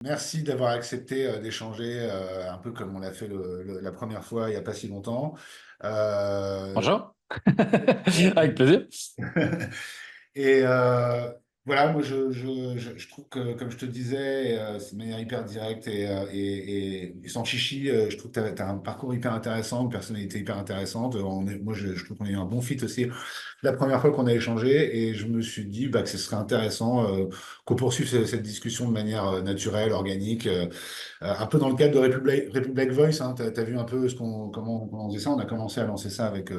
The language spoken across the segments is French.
Merci d'avoir accepté d'échanger un peu comme on l'a fait la première fois il n'y a pas si longtemps. Euh, Bonjour. Avec plaisir. Et voilà, moi je trouve que, comme je te disais, c'est de manière hyper directe et sans chichi, je trouve que tu as un parcours hyper intéressant, une personnalité hyper intéressante. Moi je trouve qu'on a eu un bon fit aussi la première fois qu'on a échangé et je me suis dit que ce serait intéressant qu'on poursuive cette discussion de manière naturelle, organique, un peu dans le cadre de Republic Voice. Hein, tu as vu un peu comment on faisait ça. On a commencé à lancer ça avec,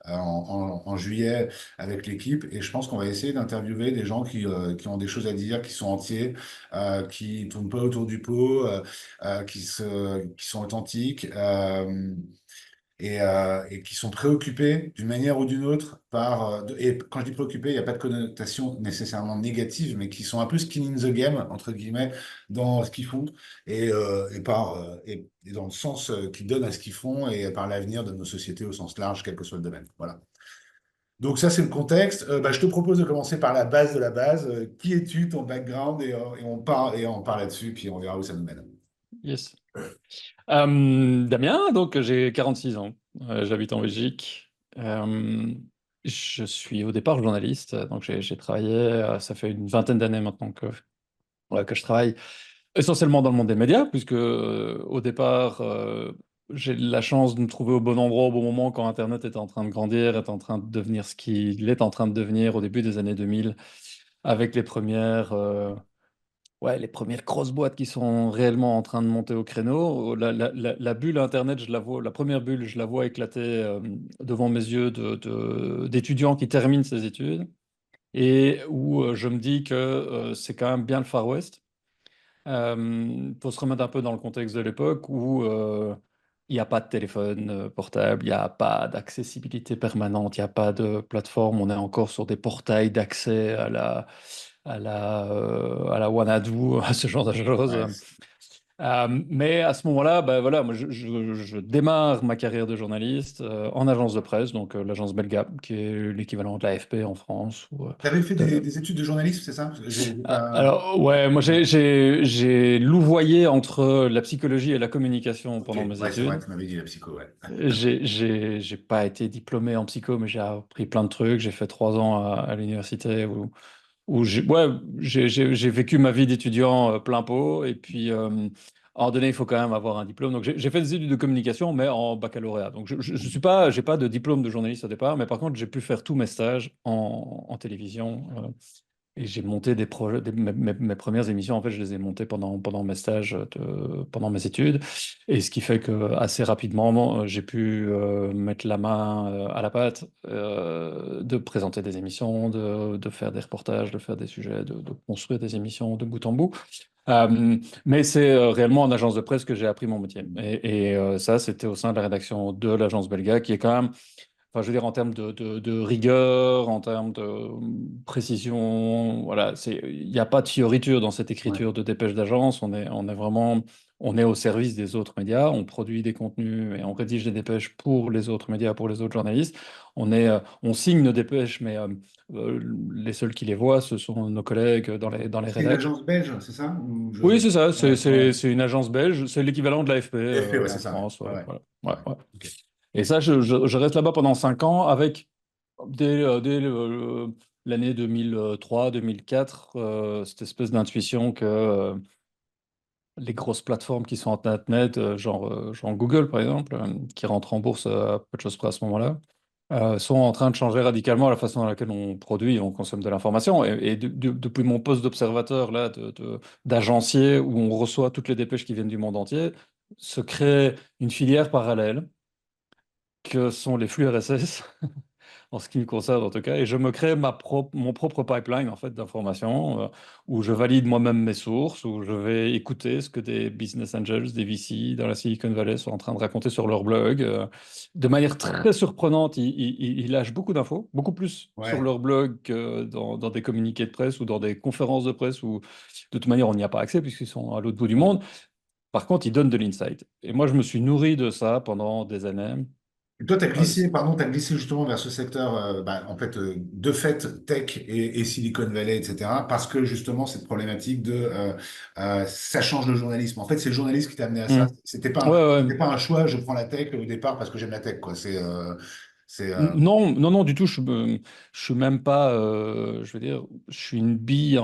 en juillet avec l'équipe et je pense qu'on va essayer d'interviewer des gens qui ont des choses à dire, qui sont entiers, qui tournent pas autour du pot, qui sont authentiques. Et qui sont préoccupés d'une manière ou d'une autre et quand je dis préoccupés, il n'y a pas de connotation nécessairement négative, mais qui sont un peu skin in the game, entre guillemets, dans ce qu'ils font et dans le sens qu'ils donnent à ce qu'ils font et par l'avenir de nos sociétés au sens large, quel que soit le domaine. Voilà. Donc ça, c'est le contexte. Je te propose de commencer par la base de la base. Qui es-tu, ton background, et on part là-dessus, puis on verra où ça nous mène. Yes. Damien, donc j'ai 46 ans. J'habite en Belgique. Je suis au départ journaliste, donc j'ai travaillé, ça fait une vingtaine d'années maintenant ouais, que je travaille essentiellement dans le monde des médias, puisque au départ, j'ai la chance de me trouver au bon endroit au bon moment quand Internet était en train de grandir, était en train de devenir ce qu'il est en train de devenir au début des années 2000, avec les premières grosses boîtes qui sont réellement en train de monter au créneau. La bulle Internet, je la vois, la première bulle, je la vois éclater devant mes yeux d'étudiants qui terminent ces études et où je me dis que c'est quand même bien le Far West. Faut se remettre un peu dans le contexte de l'époque où il n'y a pas de téléphone portable, il n'y a pas d'accessibilité permanente, il n'y a pas de plateforme, on est encore sur des portails d'accès à la Wanadu, à ce genre de choses. Ouais. Mais à ce moment-là, bah, voilà, moi, je démarre ma carrière de journaliste en agence de presse, donc l'agence Belga, qui est l'équivalent de l'AFP en France. Tu avais fait De- des études de journalisme, c'est ça? J'ai pas... Alors, ouais, moi j'ai louvoyé entre la psychologie et la communication Ok, pendant mes ouais, c'est vrai, études. tu m'avais dit la psycho, ouais. J'ai pas été diplômé en psycho, mais j'ai appris plein de trucs. J'ai fait 3 ans à l'université où j'ai vécu ma vie d'étudiant plein pot. Et puis, à un moment donné, il faut quand même avoir un diplôme. Donc, j'ai fait des études de communication, mais en baccalauréat. Donc, je suis pas, j'ai pas de diplôme de journaliste au départ, mais par contre, j'ai pu faire tous mes stages en télévision. Et j'ai monté des projets, mes premières émissions, en fait, je les ai montées pendant mes stages, pendant mes études. Et ce qui fait que assez rapidement, j'ai pu mettre la main à la pâte, de présenter des émissions, de faire des reportages, de faire des sujets, de construire des émissions de bout en bout. Mais c'est réellement en agence de presse que j'ai appris mon métier. Et ça, c'était au sein de la rédaction de l'agence Belga, qui est quand même, enfin, je veux dire, en termes de rigueur, en termes de précision, voilà, il n'y a pas de fioriture dans cette Ouais. écriture de dépêche d'agence. On est vraiment, on est au service des autres médias. On produit des contenus et on rédige des dépêches pour les autres médias, pour les autres journalistes. On signe nos dépêches, mais les seuls qui les voient, ce sont nos collègues dans les C'est une rédacs. agence belge, c'est ça? Oui, c'est ça. Ouais, ouais. C'est une agence belge. C'est l'équivalent de l'AFP FP, ouais, c'est en ça, ouais. France. Ouais, Ouais, ouais. voilà. Ouais, Ouais. ouais. Ok. Et ça, je reste là-bas pendant 5 ans avec, dès l'année 2003-2004, cette espèce d'intuition que les grosses plateformes qui sont en Internet, genre Google par exemple, qui rentrent en bourse à peu de choses près à ce moment-là, sont en train de changer radicalement la façon dans laquelle on produit et on consomme de l'information. Et depuis mon poste d'observateur, là, d'agencier, où on reçoit toutes les dépêches qui viennent du monde entier, se crée une filière parallèle que sont les flux RSS, en ce qui me concerne en tout cas, et je me crée mon propre pipeline en fait d'informations où je valide moi-même mes sources, où je vais écouter ce que des business angels, des VC dans la Silicon Valley sont en train de raconter sur leur blog. De manière très surprenante, ils lâchent beaucoup d'infos, beaucoup plus sur Ouais. leur blog que dans des communiqués de presse ou dans des conférences de presse où de toute manière on n'y a pas accès puisqu'ils sont à l'autre bout du monde. Par contre, ils donnent de l'insight. Et moi, je me suis nourri de ça pendant des années. Et toi, tu as Euh, glissé, pardon, t'as glissé justement vers ce secteur, en fait, de fait, tech et Silicon Valley, etc., parce que justement, cette problématique de ça change le journalisme. En fait, c'est le journaliste qui t'a amené à ça. hmm. Ouais, ouais. C'était pas un choix, je prends la tech au départ parce que j'aime la tech, quoi. C'est, euh, Non, non, non, du tout. Je suis même pas. Je veux dire, je suis une bille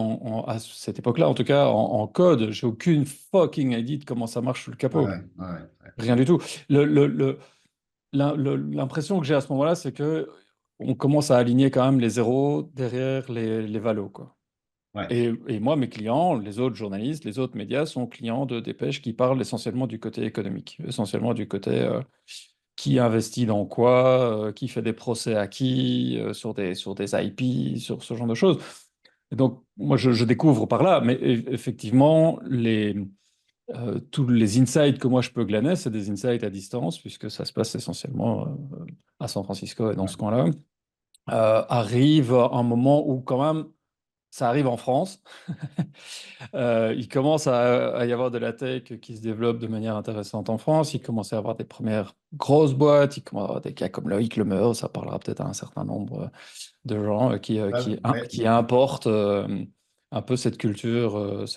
à cette époque-là, en tout cas, en code. J'ai aucune fucking idea de comment ça marche sous le ouais, capot. ouais, ouais, Rien du tout. L'impression que j'ai à ce moment-là, c'est que on commence à aligner quand même les zéros derrière les valos, quoi. ouais. Et moi, mes clients, les autres journalistes, les autres médias sont clients de Dépêche qui parlent essentiellement du côté économique, essentiellement du côté qui investit dans quoi, qui fait des procès à qui, sur des IP, sur ce genre de choses. Et donc, moi, je découvre par là, mais effectivement, tous les insights que moi je peux glaner, c'est des insights à distance, puisque ça se passe essentiellement à San Francisco et dans Ouais. ce coin-là. Arrive un moment où quand même, ça arrive en France. Il commence à y avoir de la tech qui se développe de manière intéressante en France. Il commence à y avoir des premières grosses boîtes. Il commence à y avoir des cas comme Loïc Lemeur. Ça parlera peut-être à un certain nombre de gens Ouais, ouais. qui importent un peu cette culture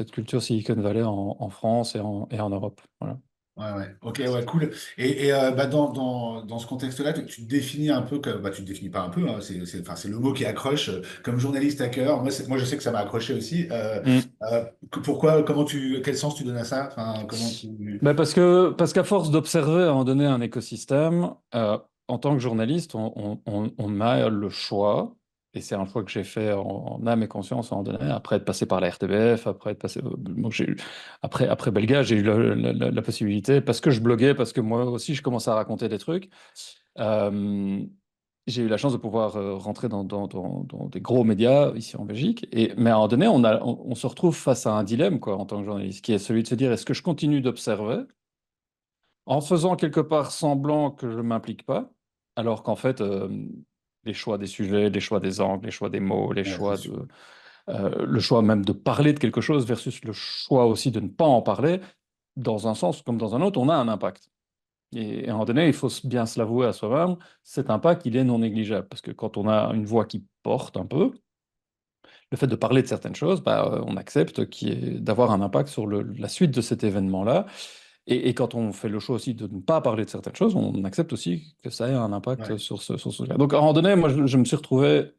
Silicon Valley en France et en Europe. Voilà. Ouais, ouais. Ok, ouais, cool. Dans ce contexte-là, tu te définis un peu comme, tu te définis pas un peu, hein, enfin, c'est le mot qui accroche comme journaliste hacker. Moi, je sais que ça m'a accroché aussi. Pourquoi, quel sens tu donnes à ça? Enfin, comment tu... Ben parce qu'à force d'observer à un moment donné un écosystème, en tant que journaliste, on a le choix, et c'est un choix que j'ai fait en âme et conscience à un moment donné, après être passé par la RTBF, après être passé, donc après Belga, j'ai eu la possibilité, parce que je bloguais, parce que moi aussi je commençais à raconter des trucs, euh, j'ai eu la chance de pouvoir rentrer dans des gros médias ici en Belgique. Mais à un moment donné, on se retrouve face à un dilemme quoi, en tant que journaliste, qui est celui de se dire, est-ce que je continue d'observer en faisant quelque part semblant que je ne m'implique pas, alors qu'en fait, les choix des sujets, les choix des angles, les choix des mots, Ouais, c'est sûr. le choix même de parler de quelque chose versus le choix aussi de ne pas en parler, dans un sens comme dans un autre, on a un impact. Et à un moment donné, il faut bien se l'avouer à soi-même, cet impact, il est non négligeable. Parce que quand on a une voix qui porte un peu, le fait de parler de certaines choses, on accepte d'avoir un impact sur la suite de cet événement-là. Et quand on fait le choix aussi de ne pas parler de certaines choses, on accepte aussi que ça ait un impact Ouais, sur ce sujet. Donc à un moment donné, moi, je me suis retrouvé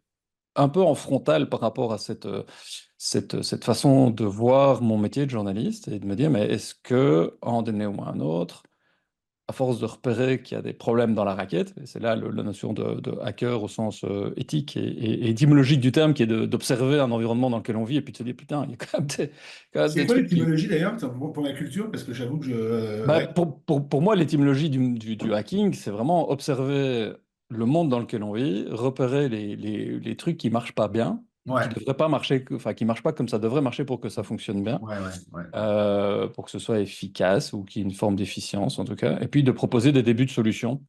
un peu en frontal par rapport à cette façon de voir mon métier de journaliste et de me dire, mais est-ce que, à un moment donné ou à un autre, à force de repérer qu'il y a des problèmes dans la raquette, et c'est là la notion de hacker au sens éthique et étymologique du terme, qui est d'observer un environnement dans lequel on vit et puis de se dire, putain, il y a quand même c'est des quoi trucs qui... l'étymologie d'ailleurs pour ma culture? Parce que j'avoue que ouais, Pour moi, l'étymologie du hacking, c'est vraiment observer le monde dans lequel on vit, repérer les trucs qui marchent pas bien, qui ouais, devraient pas marcher, enfin qui marchent pas comme ça devrait marcher pour que ça fonctionne bien, ouais, ouais, ouais, pour que ce soit efficace ou qu'il y ait une forme d'efficience en tout cas, et puis de proposer des débuts de solutions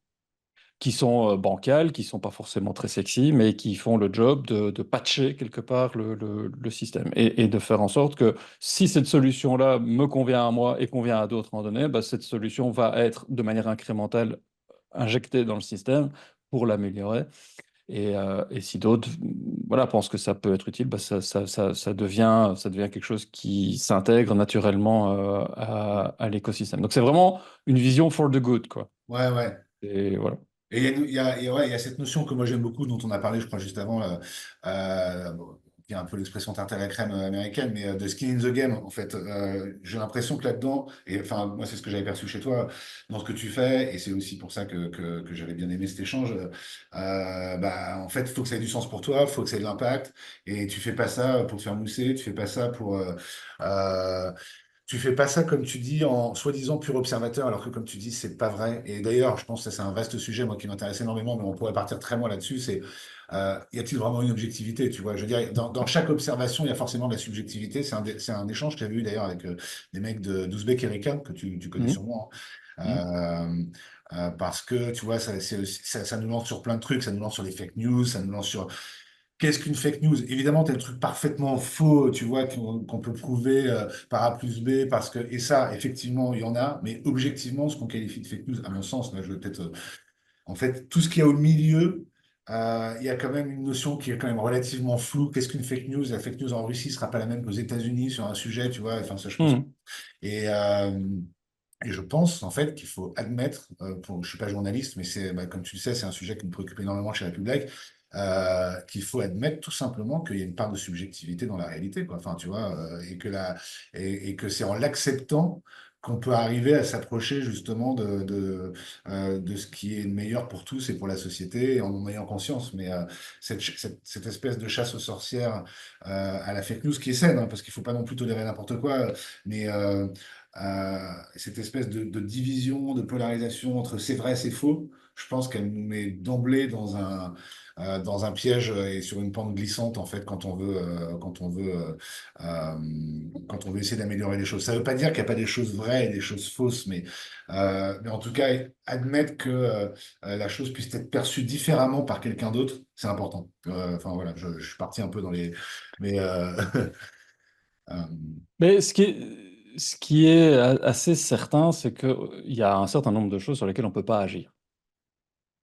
qui sont bancales, qui sont pas forcément très sexy, mais qui font le job de patcher quelque part le système et de faire en sorte que si cette solution-là me convient à moi et convient à d'autres à un moment donné, cette solution va être de manière incrémentale injectée dans le système pour l'améliorer. Et si d'autres voilà, pensent que ça peut être utile, ça devient quelque chose qui s'intègre naturellement à l'écosystème. Donc c'est vraiment une vision for the good, quoi. ouais, ouais. Et voilà. Et ouais, il y a cette notion que moi j'aime beaucoup, dont on a parlé, je crois, juste avant, bon, il y a un peu l'expression tarte à la crème américaine, mais de skin in the game, en fait. J'ai l'impression que là-dedans, et enfin, moi, c'est ce que j'avais perçu chez toi, dans ce que tu fais, et c'est aussi pour ça que j'avais bien aimé cet échange. En fait, il faut que ça ait du sens pour toi, il faut que ça ait de l'impact, et tu fais pas ça pour te faire mousser, tu fais pas ça pour. Euh, Tu fais pas ça, comme tu dis, en soi-disant pur observateur, alors que comme tu dis, c'est pas vrai. Et d'ailleurs, je pense que ça, c'est un vaste sujet, moi, qui m'intéresse énormément, mais on pourrait partir très loin là-dessus. Y a-t-il vraiment une objectivité, tu vois? Je veux dire, dans chaque observation, il y a forcément de la subjectivité. C'est un échange que j'avais eu d'ailleurs avec des mecs d'Ouzbek Erika, que tu connais Mhm. sûrement, Mhm. hein. Parce que, tu vois, ça nous lance sur plein de trucs, ça nous lance sur les fake news, ça nous lance sur qu'est-ce qu'une fake news? Évidemment, t'as le truc parfaitement faux, tu vois, qu'on peut prouver par A plus B, parce que, et ça, effectivement, il y en a, mais objectivement, ce qu'on qualifie de fake news, à mon sens, là, je vais peut-être En fait, tout ce qu'il y a au milieu, il y a quand même une notion qui est quand même relativement floue. Qu'est-ce qu'une fake news? La fake news en Russie ne sera pas la même qu'aux États-Unis sur un sujet, tu vois. Enfin, ça, je pense. Hmm. Et, euh, et je pense en fait qu'il faut admettre, je suis pas journaliste, mais c'est, bah, comme tu le sais, c'est un sujet qui me préoccupe énormément chez Republic, qu'il faut admettre tout simplement qu'il y a une part de subjectivité dans la réalité, quoi. Enfin, tu vois, et que c'est en l'acceptant qu'on peut arriver à s'approcher justement de ce qui est le meilleur pour tous et pour la société, et en en ayant conscience. Mais cette espèce de chasse aux sorcières à la fake news qui est saine, hein, parce qu'il faut pas non plus tolérer n'importe quoi, mais cette espèce de division, de polarisation entre c'est vrai, c'est faux, je pense qu'elle nous met d'emblée dans un piège et sur une pente glissante en fait quand on veut essayer d'améliorer les choses. Ça ne veut pas dire qu'il n'y a pas des choses vraies et des choses fausses, mais en tout cas admettre que la chose puisse être perçue différemment par quelqu'un d'autre, c'est important. Enfin voilà, je suis parti un peu dans les, mais euh, Mais ce qui est assez certain, c'est qu'il y a un certain nombre de choses sur lesquelles on ne peut pas agir.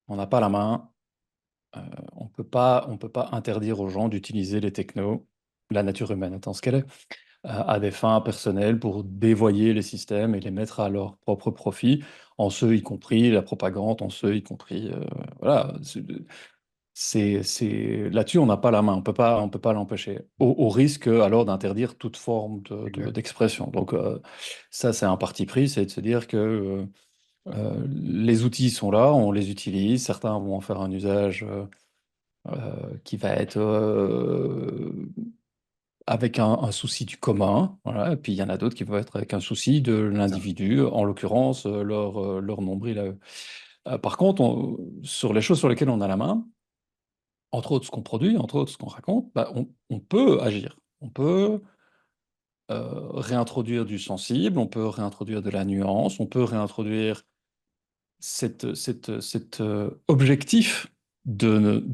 On n'a pas la main, on peut pas interdire aux gens d'utiliser les technos, la nature humaine étant ce qu'elle est, à des fins personnelles pour dévoyer les systèmes et les mettre à leur propre profit, en ce y compris la propagande, en ce y compris, voilà, là-dessus, on n'a pas la main, on peut pas l'empêcher, au risque alors d'interdire toute forme exact. d'expression. Donc ça, c'est un parti pris, c'est de se dire que les outils sont là, on les utilise, certains vont en faire un usage qui va être avec un souci du commun, voilà, et puis il y en a d'autres qui vont être avec un souci de Ça. l'individu, en l'occurrence leur nombril à eux. Par contre, sur les choses sur lesquelles on a la main, entre autres ce qu'on produit, entre autres ce qu'on raconte, bah, on peut agir. On peut réintroduire du sensible, on peut réintroduire de la nuance, on peut réintroduire cet objectif de,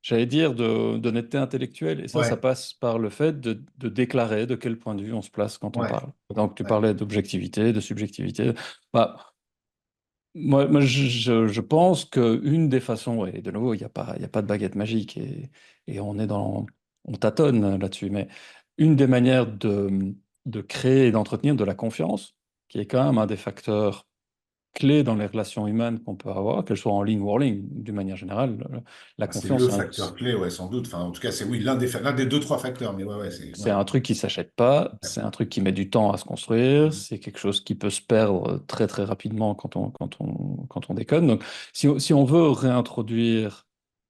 j'allais dire, d'honnêteté intellectuelle. Et ça Ouais, passe par le fait de déclarer de quel point de vue on se place quand on ouais, parle. Donc, tu ouais. parlais d'objectivité, de subjectivité. Bah, moi, je pense qu'une des façons, et de nouveau, il y a pas de baguette magique et on tâtonne là-dessus, mais une des manières de créer et d'entretenir de la confiance, qui est quand même un des facteurs clés dans les relations humaines qu'on peut avoir, qu'elles soient en ligne ou hors ligne, d'une manière générale, la Ah, c'est le confiance, facteur clé, ouais, sans doute. Enfin, en tout cas, c'est oui, l'un des deux, trois facteurs, mais ouais, ouais, c'est c'est ouais. un truc qui s'achète pas, Ouais. c'est un truc qui met du temps à se construire, c'est quelque chose qui peut se perdre très très rapidement quand on déconne. Donc, si on veut réintroduire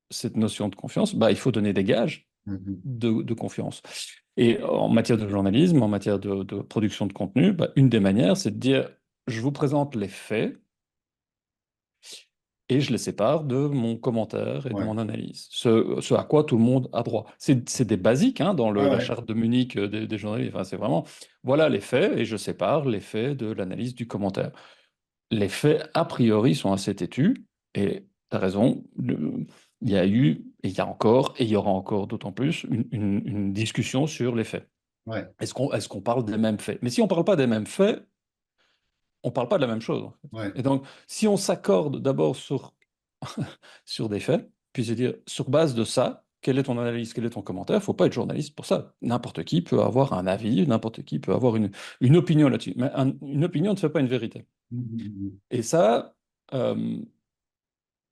cette notion de confiance, bah, il faut donner des gages Mhm. de confiance. Et en matière de journalisme, en matière de production de contenu, bah, une des manières, c'est de dire, je vous présente les faits et je les sépare de mon commentaire et de Ouais, mon analyse. Ce à quoi tout le monde a droit. C'est des basiques hein, dans ouais, la ouais. charte de Munich des journalistes. Enfin, c'est vraiment, voilà les faits et je sépare les faits de l'analyse du commentaire. Les faits, a priori, sont assez têtus et tu as raison. Il y a eu, et il y a encore, et il y aura encore d'autant plus, une discussion sur les faits. Ouais, Est-ce qu'on parle des mêmes faits? Mais si on ne parle pas des mêmes faits, on ne parle pas de la même chose, en fait. ouais, Et donc, si on s'accorde d'abord sur des faits, puis se dire, sur base de ça, quelle est ton analyse, quel est ton commentaire? Il ne faut pas être journaliste pour ça. N'importe qui peut avoir un avis, n'importe qui peut avoir une opinion là-dessus. Mais une opinion ne fait pas une vérité. Mhm. Et ça, euh,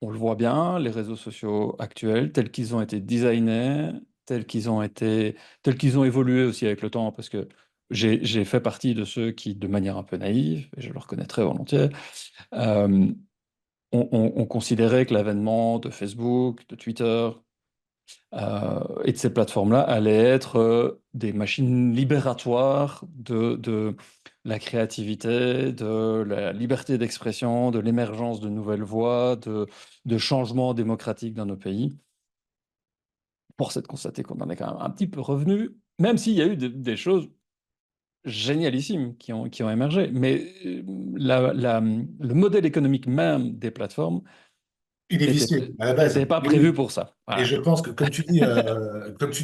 on le voit bien, les réseaux sociaux actuels, tels qu'ils ont été designés, tels qu'ils ont évolué aussi avec le temps, parce que j'ai fait partie de ceux qui, de manière un peu naïve, et je le reconnais très volontiers, euh, on considérait que l'avènement de Facebook, de Twitter et de ces plateformes-là allaient être des machines libératoires de la créativité, de la liberté d'expression, de l'émergence de nouvelles voies, de changements démocratiques dans nos pays. Force est de constater qu'on en est quand même un petit peu revenu, même s'il y a eu des choses génialissimes qui ont émergé. Mais le modèle économique même des plateformes Il est était, vicié à la était base. pas Mais prévu oui. pour ça. Et Voilà. je pense que, comme tu dis,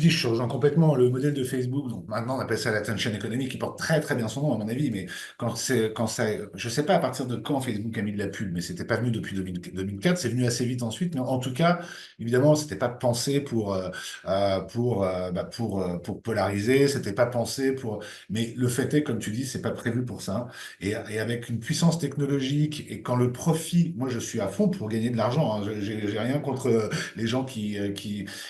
je rejoins complètement le modèle de Facebook. Donc maintenant, on appelle ça l'attention economy, qui porte très très bien son nom, à mon avis. Mais quand ça, je sais pas à partir de quand Facebook a mis de la pub, mais c'était pas venu depuis 2004. C'est venu assez vite ensuite. Mais en tout cas, évidemment, c'était pas pensé pour polariser. C'était pas pensé pour. Mais le fait est, comme tu dis, c'est pas prévu pour ça. Et avec une puissance technologique et quand le profit, moi, je suis à fond pour gagner de l'argent, hein. J'ai rien contre les gens qui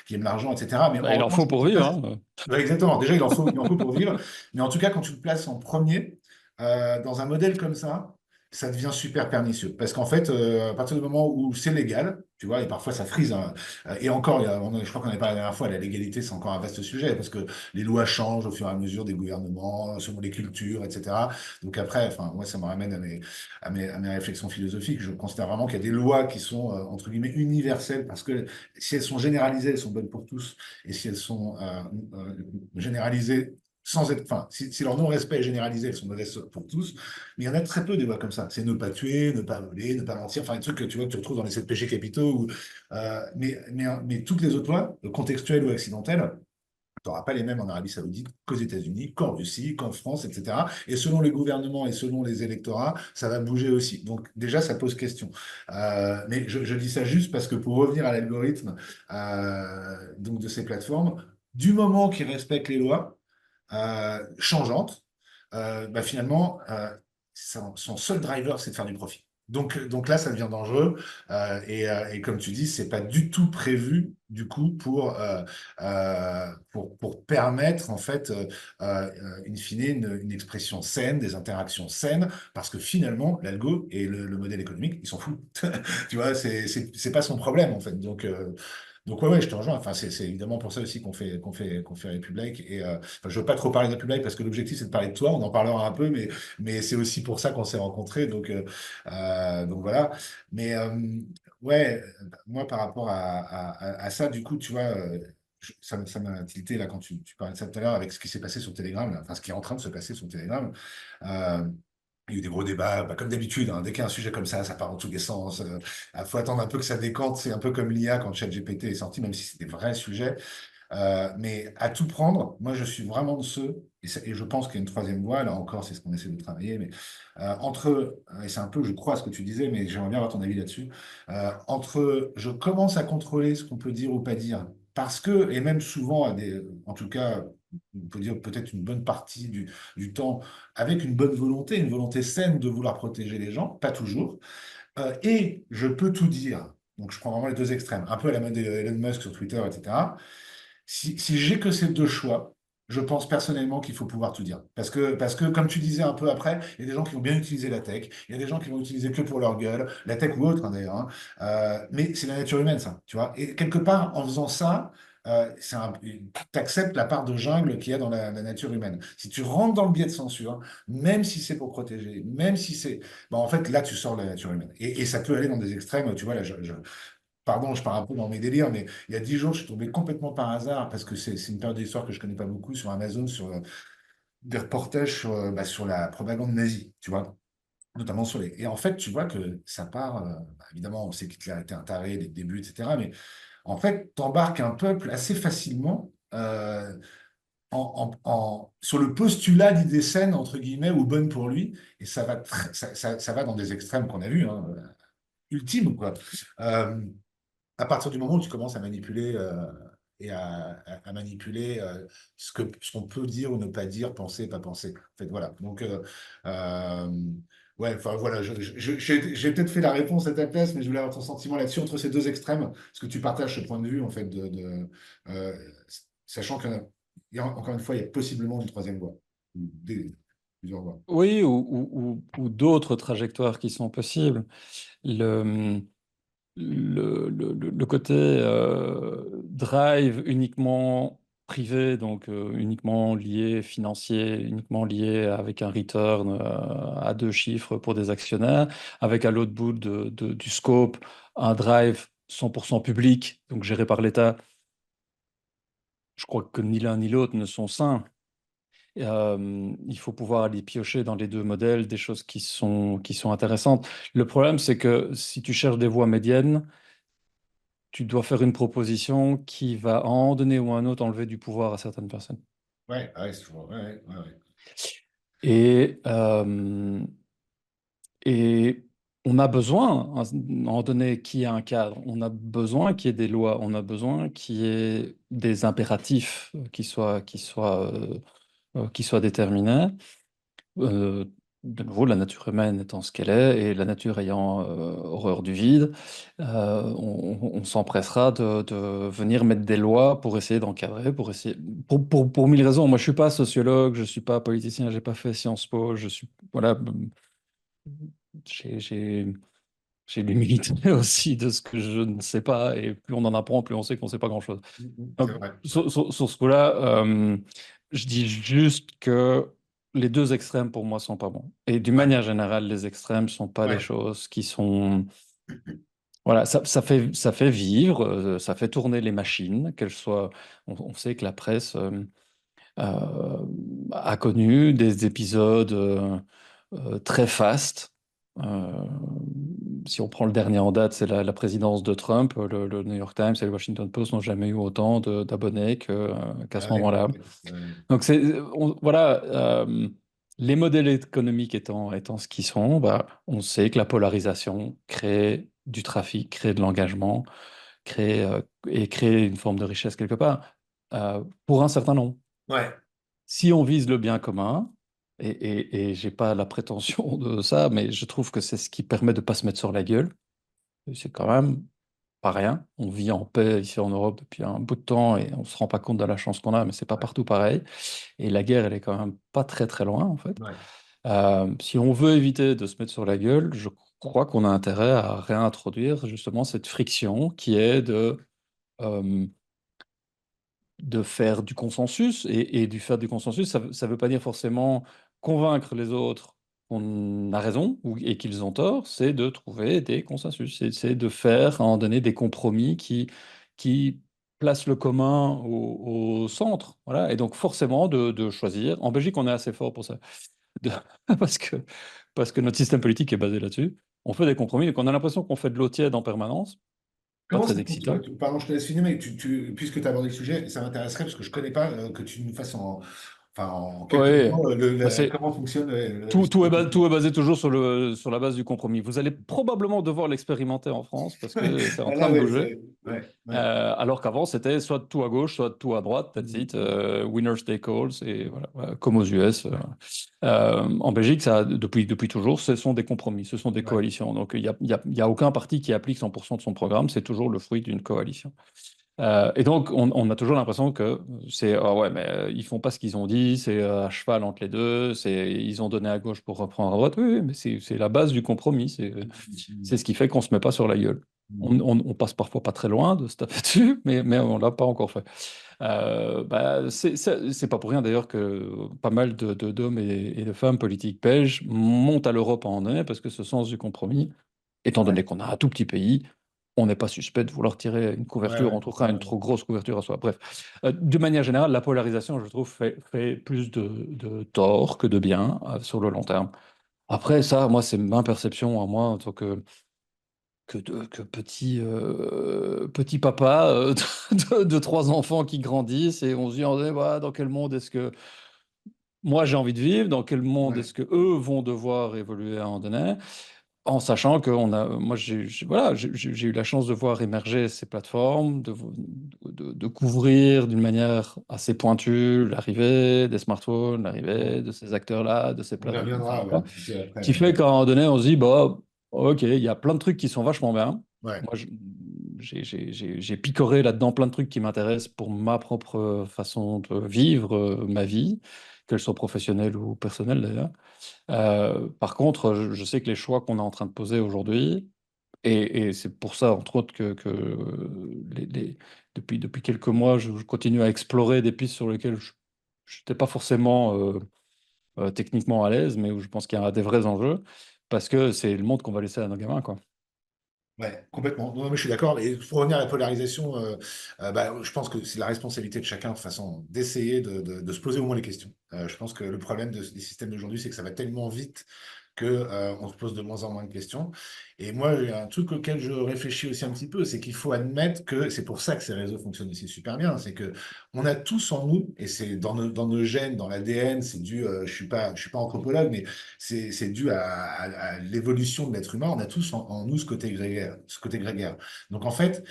aiment l'argent, etc. Mais Bah, en il en revanche, faut quand pour tu vivre, places... hein. Ouais, exactement. Déjà, il en faut pour vivre. Mais en tout cas, quand tu te places en premier, dans un modèle comme ça devient super pernicieux. Parce qu'en fait, à partir du moment où c'est légal, tu vois, et parfois ça frise, hein. Et encore, je crois qu'on avait parlé la dernière fois, la légalité, c'est encore un vaste sujet, parce que les lois changent au fur et à mesure des gouvernements, selon les cultures, etc. Donc après, enfin, moi, ça me ramène à mes réflexions philosophiques. Je considère vraiment qu'il y a des lois qui sont, entre guillemets, universelles, parce que si elles sont généralisées, elles sont bonnes pour tous. Et si elles sont généralisées sans être, enfin, si leur non-respect est généralisé, elles sont mauvaises pour tous. Mais il y en a très peu des lois comme ça. C'est ne pas tuer, ne pas voler, ne pas mentir, enfin, des trucs que tu vois que tu retrouves dans les sept péchés capitaux. Mais toutes les autres lois, contextuelles ou accidentelles, tu n'auras pas les mêmes en Arabie Saoudite qu'aux États-Unis, qu'en Russie, qu'en France, etc. Et selon les gouvernements et selon les électorats, ça va bouger aussi. Donc déjà, ça pose question. Mais je dis ça juste parce que pour revenir à l'algorithme donc de ces plateformes, du moment qu'ils respectent les lois changeantes, bah finalement, son seul driver, c'est de faire du profit. Donc là, ça devient dangereux. Et comme tu dis, c'est pas du tout prévu du coup pour permettre en fait, in fine, une expression saine, des interactions saines, parce que finalement, l'algo et le modèle économique, ils s'en foutent. Tu vois, c'est pas son problème en fait. Donc ouais, je te rejoins. Enfin, c'est évidemment pour ça aussi qu'on fait République. Et enfin, je veux pas trop parler de République parce que l'objectif c'est de parler de toi. On en parlera un peu, mais c'est aussi pour ça qu'on s'est rencontrés. Donc voilà. Mais ouais, moi par rapport à ça, du coup, tu vois, ça m'a tilté là quand tu parlais de ça tout à l'heure avec ce qui s'est passé sur Telegram, là, enfin ce qui est en train de se passer sur Telegram. Euh, il y a eu des gros débats, bah, comme d'habitude, hein, dès qu'il y a un sujet comme ça part dans tous les sens. Il faut attendre un peu que ça décante. C'est un peu comme l'IA quand ChatGPT est sorti, même si c'est des vrais sujets. Mais à tout prendre, moi je suis vraiment de ceux, et je pense qu'il y a une troisième voie, là encore c'est ce qu'on essaie de travailler, mais et c'est un peu, je crois, ce que tu disais, mais j'aimerais bien avoir ton avis là-dessus, entre je commence à contrôler ce qu'on peut dire ou pas dire, parce que, et même souvent, en tout cas, on peut dire peut-être une bonne partie du temps, avec une bonne volonté, une volonté saine de vouloir protéger les gens, pas toujours, et je peux tout dire. Donc, je prends vraiment les deux extrêmes, un peu à la mode d'Elon Musk sur Twitter, etc. Si j'ai que ces deux choix, je pense personnellement qu'il faut pouvoir tout dire. Parce que, comme tu disais un peu après, il y a des gens qui vont bien utiliser la tech, il y a des gens qui vont l'utiliser que pour leur gueule, la tech ou autre, hein, d'ailleurs, hein. Mais c'est la nature humaine, ça, tu vois. Et quelque part, en faisant ça, tu acceptes la part de jungle qu'il y a dans la nature humaine. Si tu rentres dans le biais de censure, même si c'est pour protéger, même si c'est... Ben, en fait, là, tu sors de la nature humaine. Et ça peut aller dans des extrêmes, tu vois, là, pardon, je pars un peu dans mes délires, mais il y a 10 jours, je suis tombé complètement par hasard, parce que c'est une période d'histoire que je connais pas beaucoup, sur Amazon, sur des reportages sur la propagande nazie, tu vois, notamment sur les... Et en fait, tu vois que ça part, bah, évidemment, on sait qu'Hitler était un taré dès le début, etc., mais en fait, t'embarques un peuple assez facilement sur le postulat d'idées saines, entre guillemets, ou bonnes pour lui, et ça va dans des extrêmes qu'on a vus, hein, ultimes, quoi. Euh, à partir du moment où tu commences à manipuler à manipuler ce qu'on peut dire ou ne pas dire, penser, pas penser. En fait, voilà. Euh, ouais, enfin voilà, j'ai peut-être fait la réponse à ta place, mais je voulais avoir ton sentiment là-dessus entre ces deux extrêmes, parce que tu partages ce point de vue, en fait, euh, sachant encore une fois, il y a possiblement une troisième voie, ou plusieurs voies. Oui, ou d'autres trajectoires qui sont possibles. Le, le côté drive uniquement privé, donc uniquement lié financier, uniquement lié avec un return à deux chiffres pour des actionnaires, avec à l'autre bout du scope un drive 100% public, donc géré par l'État. Je crois que ni l'un ni l'autre ne sont sains. Il faut pouvoir aller piocher dans les deux modèles des choses qui sont intéressantes. Le problème, c'est que si tu cherches des voies médianes, tu dois faire une proposition qui va, à un moment donné ou à un autre, enlever du pouvoir à certaines personnes. Ouais, ouais, c'est toujours. Ouais, ouais, ouais. Et, euh, et on a besoin, à un moment donné, qu'il y ait un cadre. On a besoin qu'il y ait des lois. On a besoin qu'il y ait des impératifs qui soient déterminés. Euh, de nouveau, la nature humaine étant ce qu'elle est et la nature ayant horreur du vide, on s'empressera de venir mettre des lois pour essayer d'encadrer, pour mille raisons. Moi, je suis pas sociologue, je suis pas politicien, j'ai pas fait Sciences Po, je suis, voilà, j'ai, j'ai, j'ai l'humilité aussi de ce que je ne sais pas et plus on en apprend, plus on sait qu'on sait pas grand-chose. C'est Donc, vrai. sur ce coup-là, je dis juste que les deux extrêmes pour moi sont pas bons. Et d'une Ouais, manière générale, les extrêmes sont pas des ouais, choses qui sont. Voilà, ça fait vivre, ça fait tourner les machines, qu'elles soient. On sait que la presse a connu des épisodes très fastes. Euh, Si on prend le dernier en date, c'est la présidence de Trump. Le New York Times et le Washington Post n'ont jamais eu autant d'abonnés qu'à ce ouais, ouais, moment-là. ouais. Donc voilà, les modèles économiques étant ce qu'ils sont, bah, on sait que la polarisation crée du trafic, crée de l'engagement, crée, crée une forme de richesse quelque part, pour un certain nombre. Ouais, Si on vise le bien commun, et j'ai pas la prétention de ça, mais je trouve que c'est ce qui permet de pas se mettre sur la gueule. C'est quand même pas rien. On vit en paix ici en Europe depuis un bout de temps et on se rend pas compte de la chance qu'on a, mais c'est pas ouais, partout pareil. Et la guerre, elle est quand même pas très très loin en fait. ouais. Si on veut éviter de se mettre sur la gueule, je crois qu'on a intérêt à réintroduire justement cette friction qui est euh, de faire du consensus. Et du faire du consensus, ça ne veut pas dire forcément convaincre les autres qu'on a raison et qu'ils ont tort, c'est de trouver des consensus. C'est de faire, à un moment donné, des compromis qui placent le commun au centre. Voilà. Et donc forcément de choisir. En Belgique, on est assez fort pour ça. De- parce que, parce que notre système politique est basé là-dessus. On fait des compromis, donc on a l'impression qu'on fait de l'eau tiède en permanence, pas Comment ça très fonctionne? excitant. Pardon, je te laisse finir, mais puisque tu as abordé le sujet, ça m'intéresserait parce que je ne connais pas que tu nous fasses enfin, en quelques Oui, mots bah c'est, comment fonctionne le tout système tout politique. est basé toujours sur la base du compromis. Vous allez probablement devoir l'expérimenter en France parce que c'est en train Là, de ouais, bouger. ouais, ouais, Alors qu'avant, c'était soit tout à gauche, soit tout à droite, that's it, winner take all, et voilà, voilà, comme aux US. En Belgique, depuis toujours, ce sont des compromis, ce sont des ouais, coalitions. Donc, il y a aucun parti qui applique 100% de son programme, c'est toujours le fruit d'une coalition. Et donc, on a toujours l'impression que c'est ah ouais, mais ils font pas ce qu'ils ont dit, c'est à cheval entre les deux, ils ont donné à gauche pour reprendre à droite. Oui, oui, mais c'est la base du compromis, c'est ce qui fait qu'on se met pas sur la gueule. On passe parfois pas très loin de se taper dessus, mais on l'a pas encore fait. Bah, c'est pas pour rien d'ailleurs que pas mal d'hommes et de femmes politiques belges montent à l'Europe en donné parce que ce sens du compromis, étant ouais, donné qu'on a un tout petit pays, on n'est pas suspect de vouloir tirer une ouais, couverture, ouais, en tout cas une ouais, trop grosse couverture à soi. Bref, de manière générale, la polarisation, je trouve, fait plus de tort que de bien sur le long terme. Après, ça, moi, c'est ma perception à moi en tant que petit papa de trois enfants qui grandissent et on se dit, bah, dans quel monde est-ce que moi j'ai envie de vivre, dans quel monde ouais, est-ce que eux vont devoir évoluer à un moment donné, en sachant que moi voilà, j'ai eu la chance de voir émerger ces plateformes, de couvrir d'une manière assez pointue l'arrivée des smartphones, l'arrivée ouais. de ces acteurs-là, de ces On y plateformes, enfin, reviendra ouais, un voilà. petit peu après, Qui mais fait qu'à un moment donné, on se dit, bah, ok, il y a plein de trucs qui sont vachement bien. ouais, Moi, j'ai picoré là-dedans plein de trucs qui m'intéressent pour ma propre façon de vivre ma vie, qu'elle soit professionnelle ou personnelle d'ailleurs. Par contre, je sais que les choix qu'on est en train de poser aujourd'hui, et c'est pour ça, entre autres, que depuis quelques mois, je continue à explorer des pistes sur lesquelles je n'étais pas forcément techniquement à l'aise, mais où je pense qu'il y a des vrais enjeux, parce que c'est le monde qu'on va laisser à nos gamins, quoi. ouais, complètement. Non, mais je suis d'accord. Et pour revenir à la polarisation, bah, je pense que c'est la responsabilité de chacun, de toute façon, d'essayer de se poser au moins les questions. Je pense que le problème des systèmes d'aujourd'hui, c'est que ça va tellement vite on se pose de moins en moins de questions. Et moi, il y a un truc auquel je réfléchis aussi un petit peu, c'est qu'il faut admettre que c'est pour ça que ces réseaux fonctionnent aussi super bien, c'est que on a tous en nous, et c'est dans nos gènes, dans l'ADN, c'est dû, je suis pas anthropologue, mais c'est dû à l'évolution de l'être humain, on a tous en nous ce côté grégaire, ce côté grégaire. Donc en fait,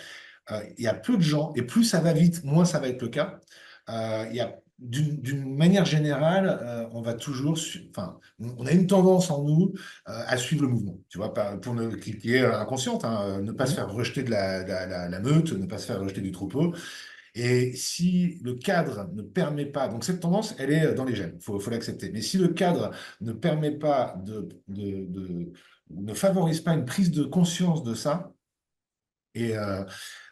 il y a peu de gens, et plus ça va vite, moins ça va être le cas. Il y a, d'une manière générale, on va toujours, enfin, on a une tendance en nous à suivre le mouvement, tu vois, pour qui est inconsciente, hein, ne pas se Mhm. faire rejeter de la meute, ne pas se faire rejeter du troupeau. Et si le cadre ne permet pas, donc cette tendance, elle est dans les gènes, faut l'accepter. Mais si le cadre ne permet pas ne favorise pas une prise de conscience de ça, et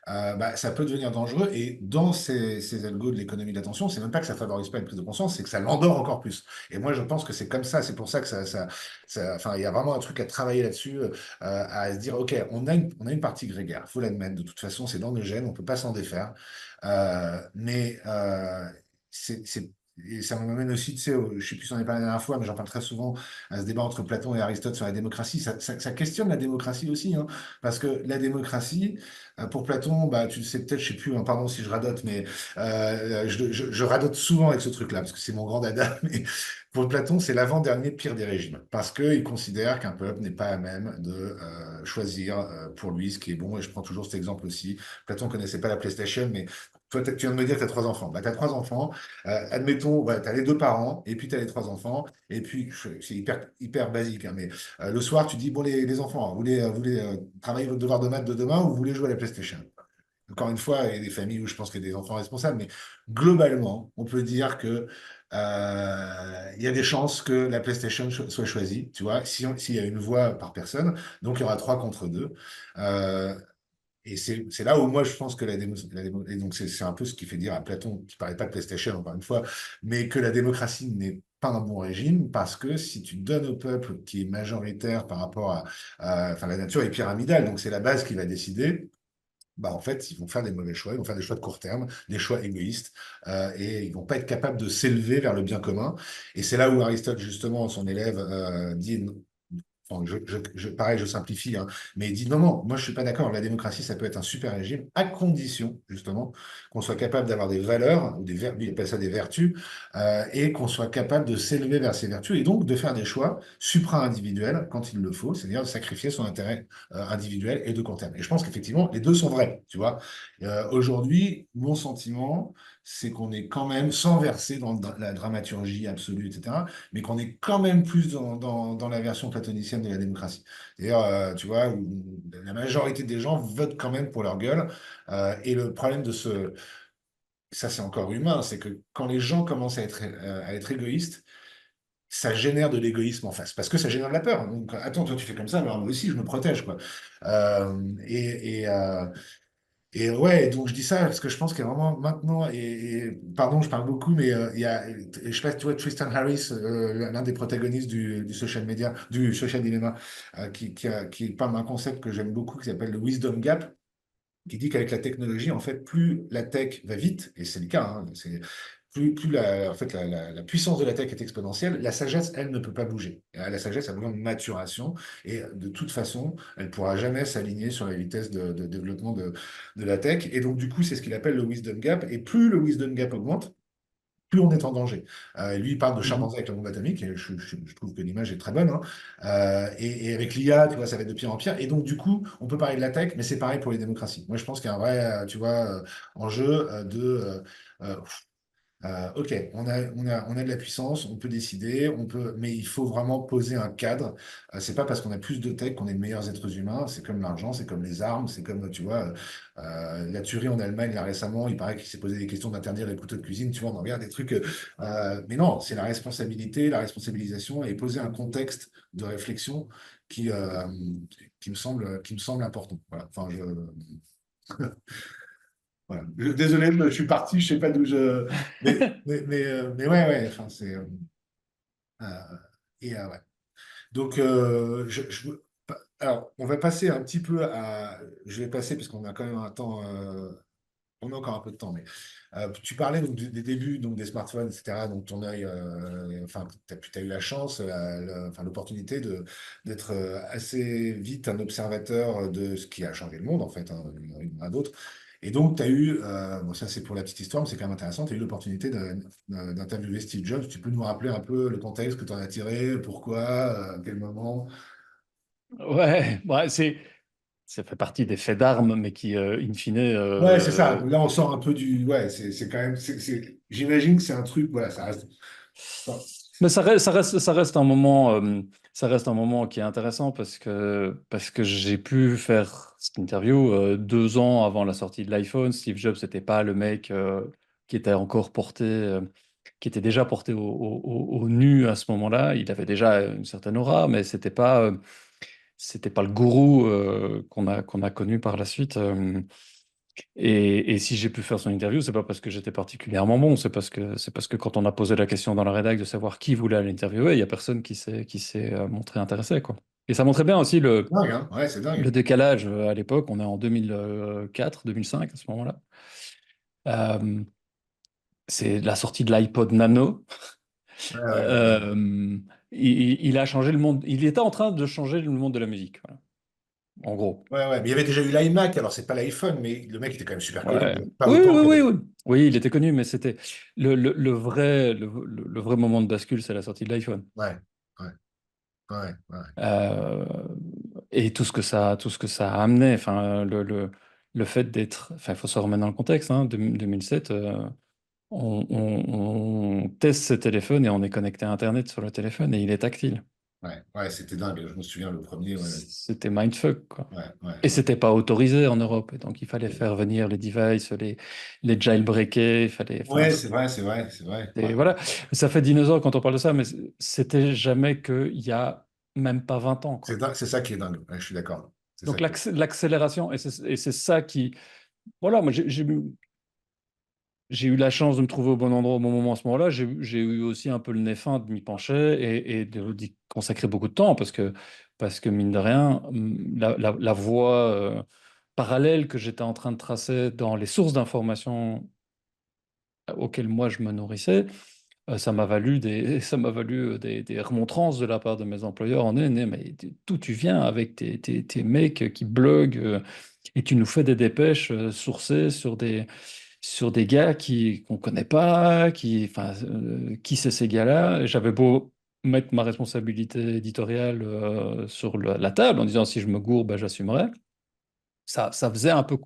bah, ça peut devenir dangereux. Et dans ces algos de l'économie de l'attention, c'est même pas que ça favorise pas une prise de conscience, c'est que ça l'endort encore plus. Et moi, je pense que c'est comme ça. C'est pour ça que enfin, il y a vraiment un truc à travailler là-dessus, à se dire, OK, on a une partie grégaire, faut l'admettre. De toute façon, c'est dans nos gènes, on peut pas s'en défaire. Mais et ça m'amène aussi, tu sais, je sais plus si on en a parlé la dernière fois, mais j'en parle très souvent à ce débat entre Platon et Aristote sur la démocratie. Ça questionne la démocratie aussi, hein, parce que la démocratie, pour Platon, bah, tu le sais peut-être, je sais plus, hein, pardon si je radote, mais je radote souvent avec ce truc-là, parce que c'est mon grand dada, mais pour Platon, c'est l'avant-dernier pire des régimes, parce qu'il considère qu'un peuple n'est pas à même de choisir pour lui ce qui est bon, et je prends toujours cet exemple aussi. Platon connaissait pas la PlayStation, mais toi, tu viens de me dire que tu as 3 enfants. Bah, tu as 3 enfants, admettons, ouais, tu as les 2 parents, et puis tu as les 3 enfants, et puis c'est hyper basique, hein, mais le soir, tu dis, bon, les enfants, vous voulez travailler votre devoir de maths de demain ou vous voulez jouer à la PlayStation? Encore une fois, il y a des familles où je pense qu'il y a des enfants responsables, mais globalement, on peut dire que il y a des chances que la PlayStation soit choisie, tu vois, s'il y a une voix par personne, donc il y aura 3 contre 2. Euh, et c'est là où moi je pense que et donc c'est un peu ce qui fait dire à Platon, qui parlait pas de PlayStation encore une fois, mais que la démocratie n'est pas un bon régime parce que si tu donnes au peuple qui est majoritaire par rapport enfin la nature est pyramidale, donc c'est la base qui va décider. Bah en fait, ils vont faire des mauvais choix, ils vont faire des choix de court terme, des choix égoïstes, et ils vont pas être capables de s'élever vers le bien commun. Et c'est là où Aristote, justement, son élève, dit enfin, pareil, je simplifie, hein, mais il dit non, non, moi je suis pas d'accord. La démocratie, ça peut être un super régime à condition, justement, qu'on soit capable d'avoir des valeurs, ou lui, il appelle ça des vertus, et qu'on soit capable de s'élever vers ces vertus et donc de faire des choix supra-individuels quand il le faut, c'est-à-dire de sacrifier son intérêt individuel et de court terme. Et je pense qu'effectivement, les deux sont vrais, tu vois. Aujourd'hui, mon sentiment, c'est qu'on est quand même, sans verser dans la dramaturgie absolue, etc., mais qu'on est quand même plus dans la version platonicienne de la démocratie. D'ailleurs, tu vois, où la majorité des gens votent quand même pour leur gueule. Et le problème ça c'est encore humain, c'est que quand les gens commencent à être égoïstes, ça génère de l'égoïsme en face, parce que ça génère de la peur. Donc, attends, toi tu fais comme ça, alors moi aussi je me protège, quoi. Euh, et, et, euh, et ouais, donc je dis ça parce que je pense qu'il y a vraiment maintenant, pardon, je parle beaucoup, mais il y a, je sais pas si tu vois Tristan Harris, l'un des protagonistes du social media, du social dilemma, qui parle d'un concept que j'aime beaucoup qui s'appelle le wisdom gap, qui dit qu'avec la technologie, en fait, plus la tech va vite, et c'est le cas, hein, plus en fait, la puissance de la tech est exponentielle, la sagesse, elle, ne peut pas bouger. La sagesse a besoin de maturation, et de toute façon, elle ne pourra jamais s'aligner sur la vitesse de développement de la tech. Et donc, du coup, c'est ce qu'il appelle le wisdom gap. Et plus le wisdom gap augmente, plus on est en danger. Lui, il parle de Mhm. chimpanzé avec la bombe atomique, et je trouve que l'image est très bonne, hein. Et avec l'IA, tu vois, ça va être de pire en pire. Et donc, du coup, on peut parler de la tech, mais c'est pareil pour les démocraties. Moi, je pense qu'il y a un vrai, tu vois, enjeu euh, OK, on a de la puissance, on peut décider, mais il faut vraiment poser un cadre. C'est pas parce qu'on a plus de tech qu'on est de meilleurs êtres humains. C'est comme l'argent, c'est comme les armes, c'est comme, tu vois, la tuerie en Allemagne, là, récemment, il paraît qu'il s'est posé des questions d'interdire les couteaux de cuisine. Tu vois, on en regarde des trucs. Mais non, c'est la responsabilité, la responsabilisation et poser un contexte de réflexion qui, euh, qui me semble important. Voilà. Enfin, voilà. Désolé, je suis parti, je sais pas d'où je. Mais ouais, ouais, enfin, euh, ouais. Donc, alors, on va passer un petit peu à. Je vais passer, parce qu'on a quand même un temps. on a encore un peu de temps, mais tu parlais donc des débuts donc des smartphones, etc. Donc ton œil, enfin, tu as eu la chance, enfin, l'opportunité d'être assez vite un observateur de ce qui a changé le monde, en fait, hein, il y en a d'autres. Et donc, tu as eu, bon, ça c'est pour la petite histoire, mais c'est quand même intéressant, tu as eu l'opportunité d'interviewer Steve Jobs. Tu peux nous rappeler un peu le contexte que tu en as tiré, pourquoi, à quel moment? Ouais, ouais, ça fait partie des faits d'armes, mais qui, in fine, Ouais, c'est ça. Là, on sort un peu du. Ouais, c'est quand même. J'imagine que c'est un truc. Voilà, ça reste. Bon, mais ça reste un moment qui est intéressant parce que j'ai pu faire cette interview 2 ans avant la sortie de l'iPhone. Steve Jobs, c'était pas le mec qui était encore porté, qui était déjà porté au nu à ce moment-là. Il avait déjà une certaine aura, mais c'était pas le gourou qu'on a connu par la suite. Et si j'ai pu faire son interview, c'est pas parce que j'étais particulièrement bon, c'est parce que quand on a posé la question dans la rédac de savoir qui voulait l'interviewer, il y a personne qui s'est montré intéressé, quoi. Et ça montrait bien aussi dingue, hein? Ouais, c'est le dingue. décalage à l'époque. On est en 2004, 2005 à ce moment-là. Euh, c'est la sortie de l'iPod Nano. Ouais, ouais, ouais. Euh, il a changé le monde. Il était en train de changer le monde de la musique, voilà, en gros. Ouais, ouais. Mais il y avait déjà eu l'iMac, alors c'est pas l'iPhone, mais le mec était quand même super connu. Ouais. Pas Oui, autant oui, que. oui, oui. Oui, il était connu, mais c'était le vrai moment de bascule, c'est la sortie de l'iPhone. Ouais, ouais, ouais, ouais. Euh, et tout ce que ça a amené, enfin, le fait d'être, enfin, il faut se remettre dans le contexte, hein, 2007, on teste ce téléphone et on est connecté à Internet sur le téléphone et il est tactile. Ouais, ouais, c'était dingue. Je me souviens, le premier. Ouais, C'était mindfuck, quoi. ouais, ouais, Et ouais. c'était pas autorisé en Europe, et donc il fallait faire venir les devices, les jailbreaker, il fallait, enfin, Ouais, c'est vrai, c'est vrai, c'est vrai. Ouais. et voilà, ça fait dinosaure quand on parle de ça, mais c'était jamais qu'il y a même pas 20 ans, quoi. C'est ça qui est dingue. Ouais, je suis d'accord. C'est ça Donc qui est. l'accélération, et c'est ça qui... Voilà, moi j'ai eu la chance de me trouver au bon endroit au bon moment à ce moment-là. J'ai eu aussi un peu le nez fin de m'y pencher et d'y consacrer beaucoup de temps parce que mine de rien, la voie parallèle que j'étais en train de tracer dans les sources d'informations auxquelles moi je me nourrissais, ça m'a valu ça m'a valu des remontrances de la part de mes employeurs en disant, mais d'où tu viens avec tes mecs qui bloguent et tu nous fais des dépêches sourcées sur des gars qu'on connaît pas, enfin, qui c'est ces gars-là? J'avais beau mettre ma responsabilité éditoriale sur la table en disant si je me gourre, ben, j'assumerai. Ça faisait un peu,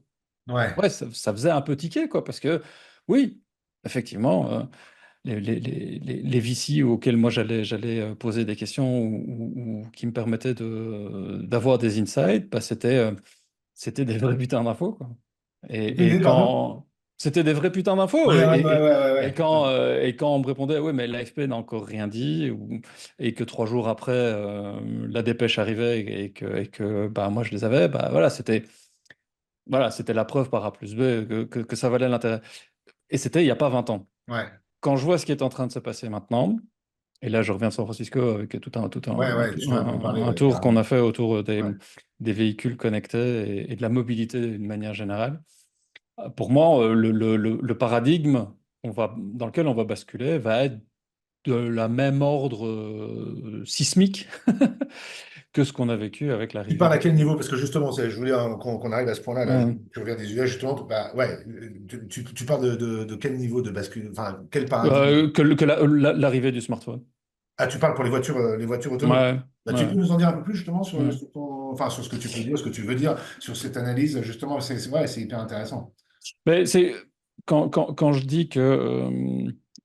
Ouais. ouais, ça faisait un peu tiquer, quoi, parce que oui, effectivement. Les VC auxquels moi j'allais poser des questions ou qui me permettaient d'avoir des insights, bah, c'était des vrais putains d'infos, quoi. Et Pardon? quand c'était des vrais putains Ouais, d'infos, ouais, ouais, ouais, ouais, ouais. et quand on me répondait, ouais, mais l'AFP n'a encore rien dit, et que 3 jours après, la dépêche arrivait et que bah, moi je les avais, bah, voilà, c'était la preuve par A plus B que ça valait l'intérêt. Et c'était il n'y a pas 20 ans. Ouais, Quand je vois ce qui est en train de se passer maintenant, et là je reviens de San Francisco avec ouais, ouais, tu vas m'en parler, un ouais, tour qu'on carrément. a fait autour Ouais. des véhicules connectés et de la mobilité d'une manière générale. Pour moi, le paradigme dans lequel on va basculer va être de la même ordre sismique que ce qu'on a vécu avec Tu l'arrivée parles à des... quel niveau? Parce que justement, je voulais qu'on arrive à ce point-là. Là, Ouais. tu reviens des US, justement. Bah, ouais, tu parles de quel niveau de bascule? Enfin, quel paradigme? Que l'arrivée du smartphone. Ah, tu parles pour les voitures autonomes. Ouais, Bah, tu peux ouais, nous en dire un peu plus, justement, ouais. enfin, sur ce que tu peux dire, ce que tu veux dire, sur cette analyse, justement. Ouais, c'est hyper intéressant. Mais c'est quand je dis que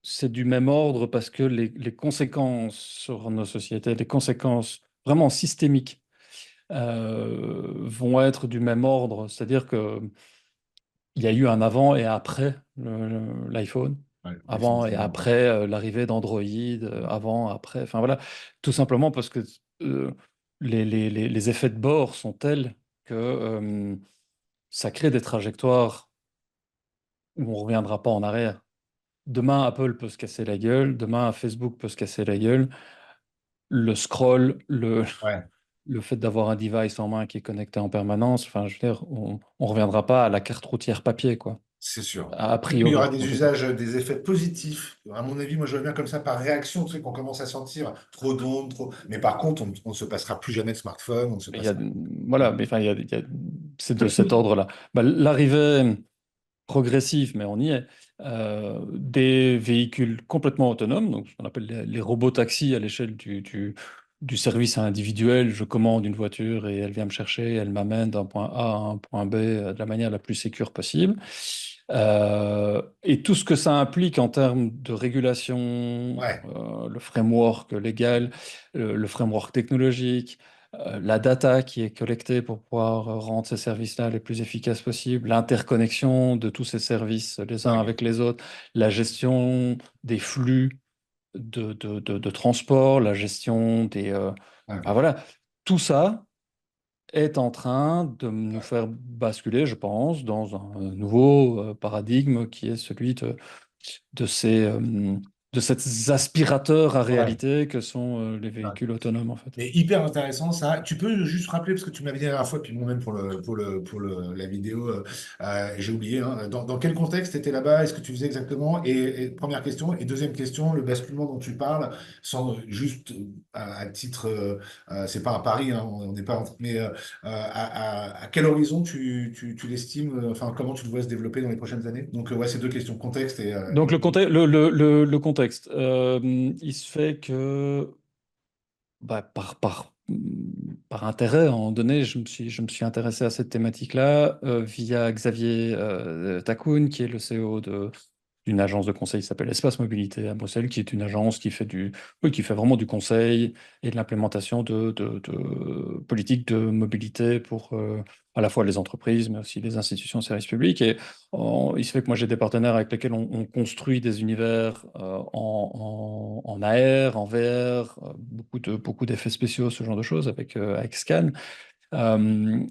c'est du même ordre parce que les conséquences sur nos sociétés, les conséquences vraiment systémiques vont être du même ordre, c'est-à-dire que il y a eu un avant et après l'iPhone, Ouais, avant et définitivement. après l'arrivée d'Android, avant, après, enfin voilà, tout simplement parce que euh, les effets de bord sont tels que ça crée des trajectoires où on ne reviendra pas en arrière. Demain, Apple peut se casser la gueule. Demain, Facebook peut se casser la gueule. Le scroll, Ouais. le fait d'avoir un device en main qui est connecté en permanence, enfin, je veux dire, on ne reviendra pas à la carte routière papier, quoi. c'est sûr. a Mais il y priori. aura des En tout cas. usages, des effets positifs. À mon avis, moi, je vois bien comme ça par réaction, tu sais, qu'on commence à sentir trop d'ondes, trop. Mais par contre, on ne se passera plus jamais de smartphone, on ne se Mais il y a, passera. voilà, mais enfin, c'est de cet ordre-là. Bah, l'arrivée progressive, mais on y est, des véhicules complètement autonomes, donc ce qu'on appelle les robots-taxis à l'échelle du service individuel. Je commande une voiture et elle vient me chercher, elle m'amène d'un point A à un point B de la manière la plus sécure possible. Et tout ce que ça implique en termes de régulation, Ouais, le framework légal, le framework technologique, la data qui est collectée pour pouvoir rendre ces services-là les plus efficaces possibles, l'interconnexion de tous ces services les uns dingue. avec les autres, la gestion des flux de transport, la gestion Dingue. ah, voilà, tout ça est en train de nous faire basculer, je pense, dans un nouveau paradigme qui est celui de de ces aspirateurs à Ouais. réalité que sont les Ouais. véhicules autonomes, en fait. Mais hyper intéressant ça. Tu peux juste rappeler, parce que tu m'avais dit la dernière fois, puis moi-même la vidéo, j'ai oublié, hein. Dans quel contexte tu étais là-bas? Est-ce que tu faisais exactement? Et première question. Et deuxième question, le basculement dont tu parles, sans juste à titre, c'est pas à Paris, hein, on n'est pas, mais à quel horizon tu l'estimes, enfin, comment tu le vois se développer dans les prochaines années? Donc, ouais, c'est deux questions, contexte Donc et- le contexte, il se fait que bah, par intérêt, à un moment donné, je me suis intéressé à cette thématique-là via Xavier Takoun, qui est le CEO d'une agence de conseil qui s'appelle Espace Mobilité à Bruxelles, qui est une agence qui fait oui, qui fait vraiment du conseil et de l'implémentation de politiques de mobilité pour à la fois les entreprises, mais aussi les institutions de services publics. Et il se fait que moi, j'ai des partenaires avec lesquels on construit des univers en AR, en VR, beaucoup d'effets spéciaux, ce genre de choses avec Scan.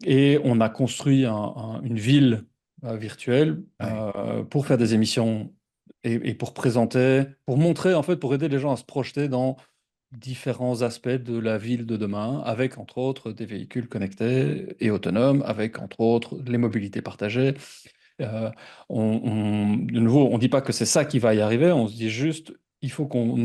Et on a construit une ville virtuelle ouais, pour faire des émissions et pour présenter, pour montrer, en fait, pour aider les gens à se projeter dans différents aspects de la ville de demain, avec entre autres des véhicules connectés et autonomes, avec entre autres les mobilités partagées. Euh, de nouveau, on ne dit pas que c'est ça qui va y arriver, on se dit juste, il faut qu'on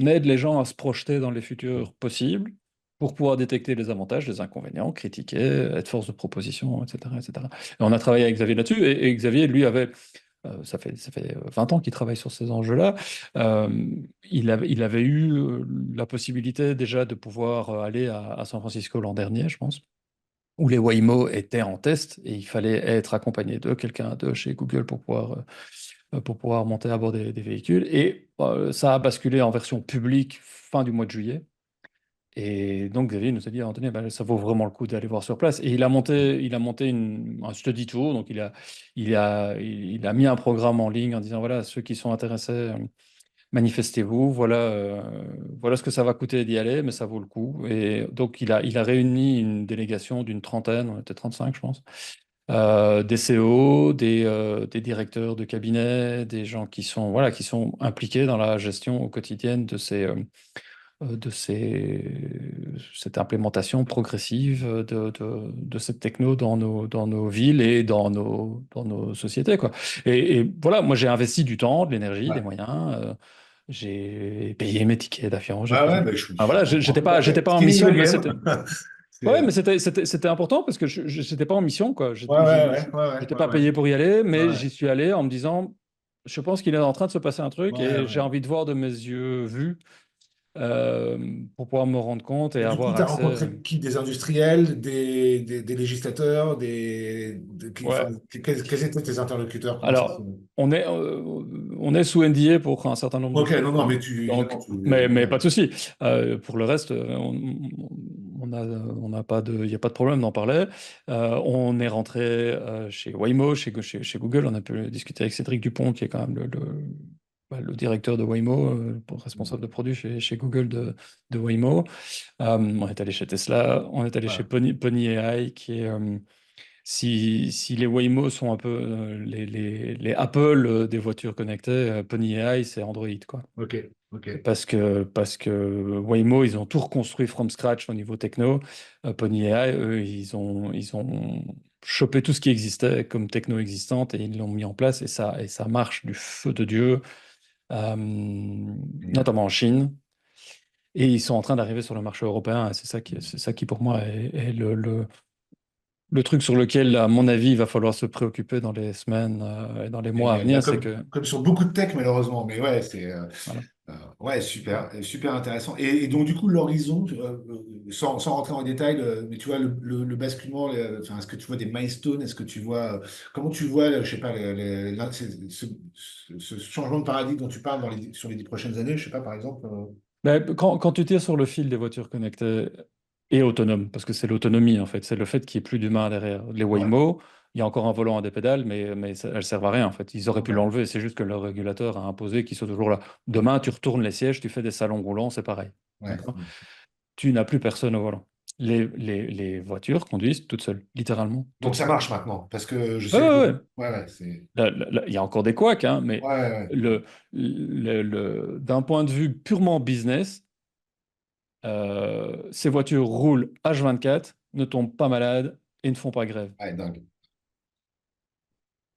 aide les gens à se projeter dans les futurs possibles pour pouvoir détecter les avantages, les inconvénients, critiquer, être force de proposition, etc., etc. Et on a travaillé avec Xavier là-dessus, et Xavier, lui, ça fait 20 ans qu'il travaille sur ces enjeux-là. Euh, il avait eu la possibilité déjà de pouvoir aller à San Francisco l'an dernier, je pense, où les Waymo étaient en test et il fallait être accompagné de quelqu'un de chez Google pour pouvoir monter à bord des véhicules. Et ça a basculé en version publique fin du mois de juillet. Et donc Xavier nous a dit, Anthony, ben, ça vaut vraiment le coup d'aller voir sur place. Et il a monté un study tour. Donc il a mis un programme en ligne en disant, voilà, ceux qui sont intéressés, manifestez-vous, voilà ce que ça va coûter d'y aller, mais ça vaut le coup. Et donc, il a réuni une délégation d'une trentaine, on était 35, je pense, des CEO, des directeurs de cabinet, des gens voilà, qui sont impliqués dans la gestion au quotidienne cette implémentation progressive de cette techno dans nos villes et dans nos sociétés, quoi. Et voilà, moi, j'ai investi du temps, de l'énergie, des ouais. moyens. J'ai payé mes tickets d'avion, j'ai Ouais, pris. ouais, bah, Enfin, voilà, comprends tout à j'étais fait. pas en Skinny the mission, mais game. c'était. Ouais, mais C'est- c'était important parce que j'étais pas en mission, quoi. Ouais, ouais, ouais, ouais, ouais, J'étais ouais, pas ouais. payé pour y aller, Ouais, mais ouais. j'y suis allé en me disant, je pense qu'il est en train de se passer un truc Ouais, et j'ai ouais. envie de voir de mes yeux vus euh, pour pouvoir me rendre compte et Et du coup, avoir tu as accès. rencontré qui? Des industriels, des législateurs, enfin, Ouais. quels étaient tes interlocuteurs? Comment ça se fait? Alors, on est sous NDA pour un certain nombre de Ok, non, choses. non, mais Donc, évidemment, mais ouais, pas de souci. Pour le reste, on n'a pas il n'y a pas de problème d'en parler. On est rentré chez Waymo, chez Google. On a pu discuter avec Cédric Dupont, qui est quand même le directeur de Waymo, responsable de produit chez Google de Waymo. On est allé chez Tesla. On est allé chez ouais. Pony AI, qui est si les Waymo sont un peu les Apple des voitures connectées, Pony AI, c'est Android, quoi. Ok, ok. Parce que Waymo, ils ont tout reconstruit from scratch au niveau techno. Pony AI, eux, ils ont chopé tout ce qui existait comme techno existante et ils l'ont mis en place et ça marche du feu de Dieu, Génial. notamment en Chine. Et ils sont en train d'arriver sur le marché européen. Et c'est ça qui pour moi est le truc sur lequel, à mon avis, il va falloir se préoccuper dans les semaines et dans les mois à Génial. Bah, venir. C'est que, comme sur beaucoup de tech, malheureusement. Mais ouais, voilà. ouais, super, super intéressant. Et donc, du coup, l'horizon, sans rentrer en détail, mais tu vois, le basculement, enfin, est-ce que tu vois des milestones? Est-ce que tu vois, comment tu vois, je sais pas, ce changement de paradigme dont tu parles sur les 10 prochaines années, je sais pas, par exemple. Ben, quand tu tires sur le fil des voitures connectées et autonomes, parce que c'est l'autonomie en fait, c'est le fait qu'il n'y ait plus d'humain derrière. Les Ouais, Waymo, il y a encore un volant à des pédales, mais elles servent à rien en fait. Ils auraient pu ouais, l'enlever, c'est juste que le régulateur a imposé qu'ils soient toujours là. Demain, tu retournes les sièges, tu fais des salons roulants, c'est pareil. ouais. D'accord. Tu n'as plus personne au volant. Les voitures conduisent toutes seules, littéralement, Donc, toutes ça seules. marche maintenant, parce que je Ouais, sais que. ouais, ouais. Ouais, ouais, c'est. Il y a encore des couacs, hein, mais Ouais, ouais, d'un point de vue purement business, ces voitures roulent H24, ne tombent pas malades et ne font pas grève. ouais, dingue.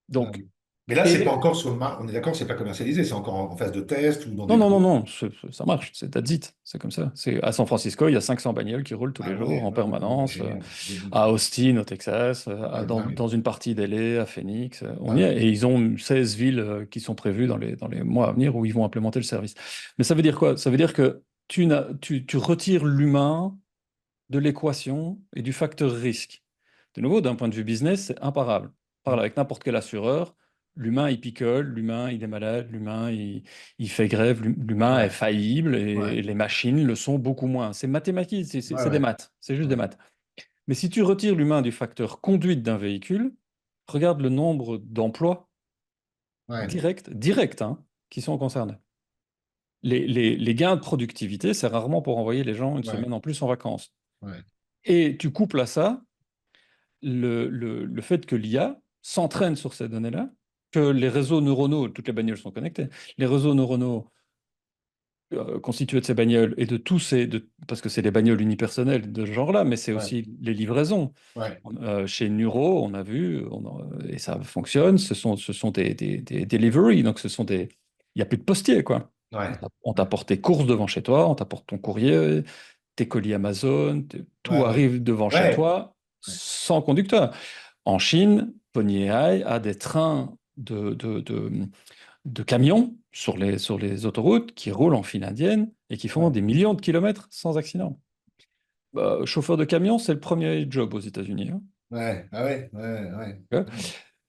Donc, Dingue. Mais là, c'est pas et encore sur le marché. On est d'accord, c'est pas commercialisé, c'est encore en phase de test ou dans non, des non, non, locaux. non, ça marche, c'est that's it, c'est comme ça. C'est à San Francisco, il y a 500 bagnoles qui roulent tous Ah les jours ouais, en ouais, ouais, ouais, permanence. génial. Début. À Austin, au Texas, Ouais, dingue. dans une partie d'LA, à Phoenix, on y Dingue. est. Et ils ont 16 villes qui sont prévues dans les mois à venir où ils vont implémenter le service. Mais ça veut dire quoi? Ça veut dire que tu retires l'humain de l'équation et du facteur risque. De nouveau, d'un point de vue business, c'est imparable. Parle avec n'importe quel assureur, l'humain il picole, l'humain il est malade, l'humain il fait grève, l'humain est Ouais, faillible ouais, et les machines le sont beaucoup moins. C'est mathématique, ouais, c'est des ouais, maths, c'est juste des ouais, maths. Mais si tu retires l'humain du facteur conduite d'un véhicule, regarde le nombre d'emplois ouais, directs, hein, qui sont concernés. Les gains de productivité, c'est rarement pour envoyer les gens une ouais, semaine en plus en vacances. ouais, Et tu couples à ça le fait que l'IA s'entraîne sur ces données-là, que les réseaux neuronaux, toutes les bagnoles sont connectées, les réseaux neuronaux constitués de ces bagnoles et de tous parce que c'est des bagnoles unipersonnelles de ce genre-là, mais c'est ouais, aussi les livraisons. ouais, Chez Nuro, on a vu, et ça fonctionne, ce sont des delivery, donc il n'y a plus de postier, quoi. ouais, On ouais, t'apporte tes courses devant chez toi, on t'apporte ton courrier, tes colis Amazon, tout ouais, ouais, arrive devant chez ouais, toi ouais, sans conducteur. En Chine, Pony AI a des trains de camions sur les autoroutes qui roulent en file indienne et qui font ouais, des millions de kilomètres sans accident. Chauffeur de camion, c'est le premier job aux États-Unis, hein. ouais, ah ouais, ouais, ouais, Ok.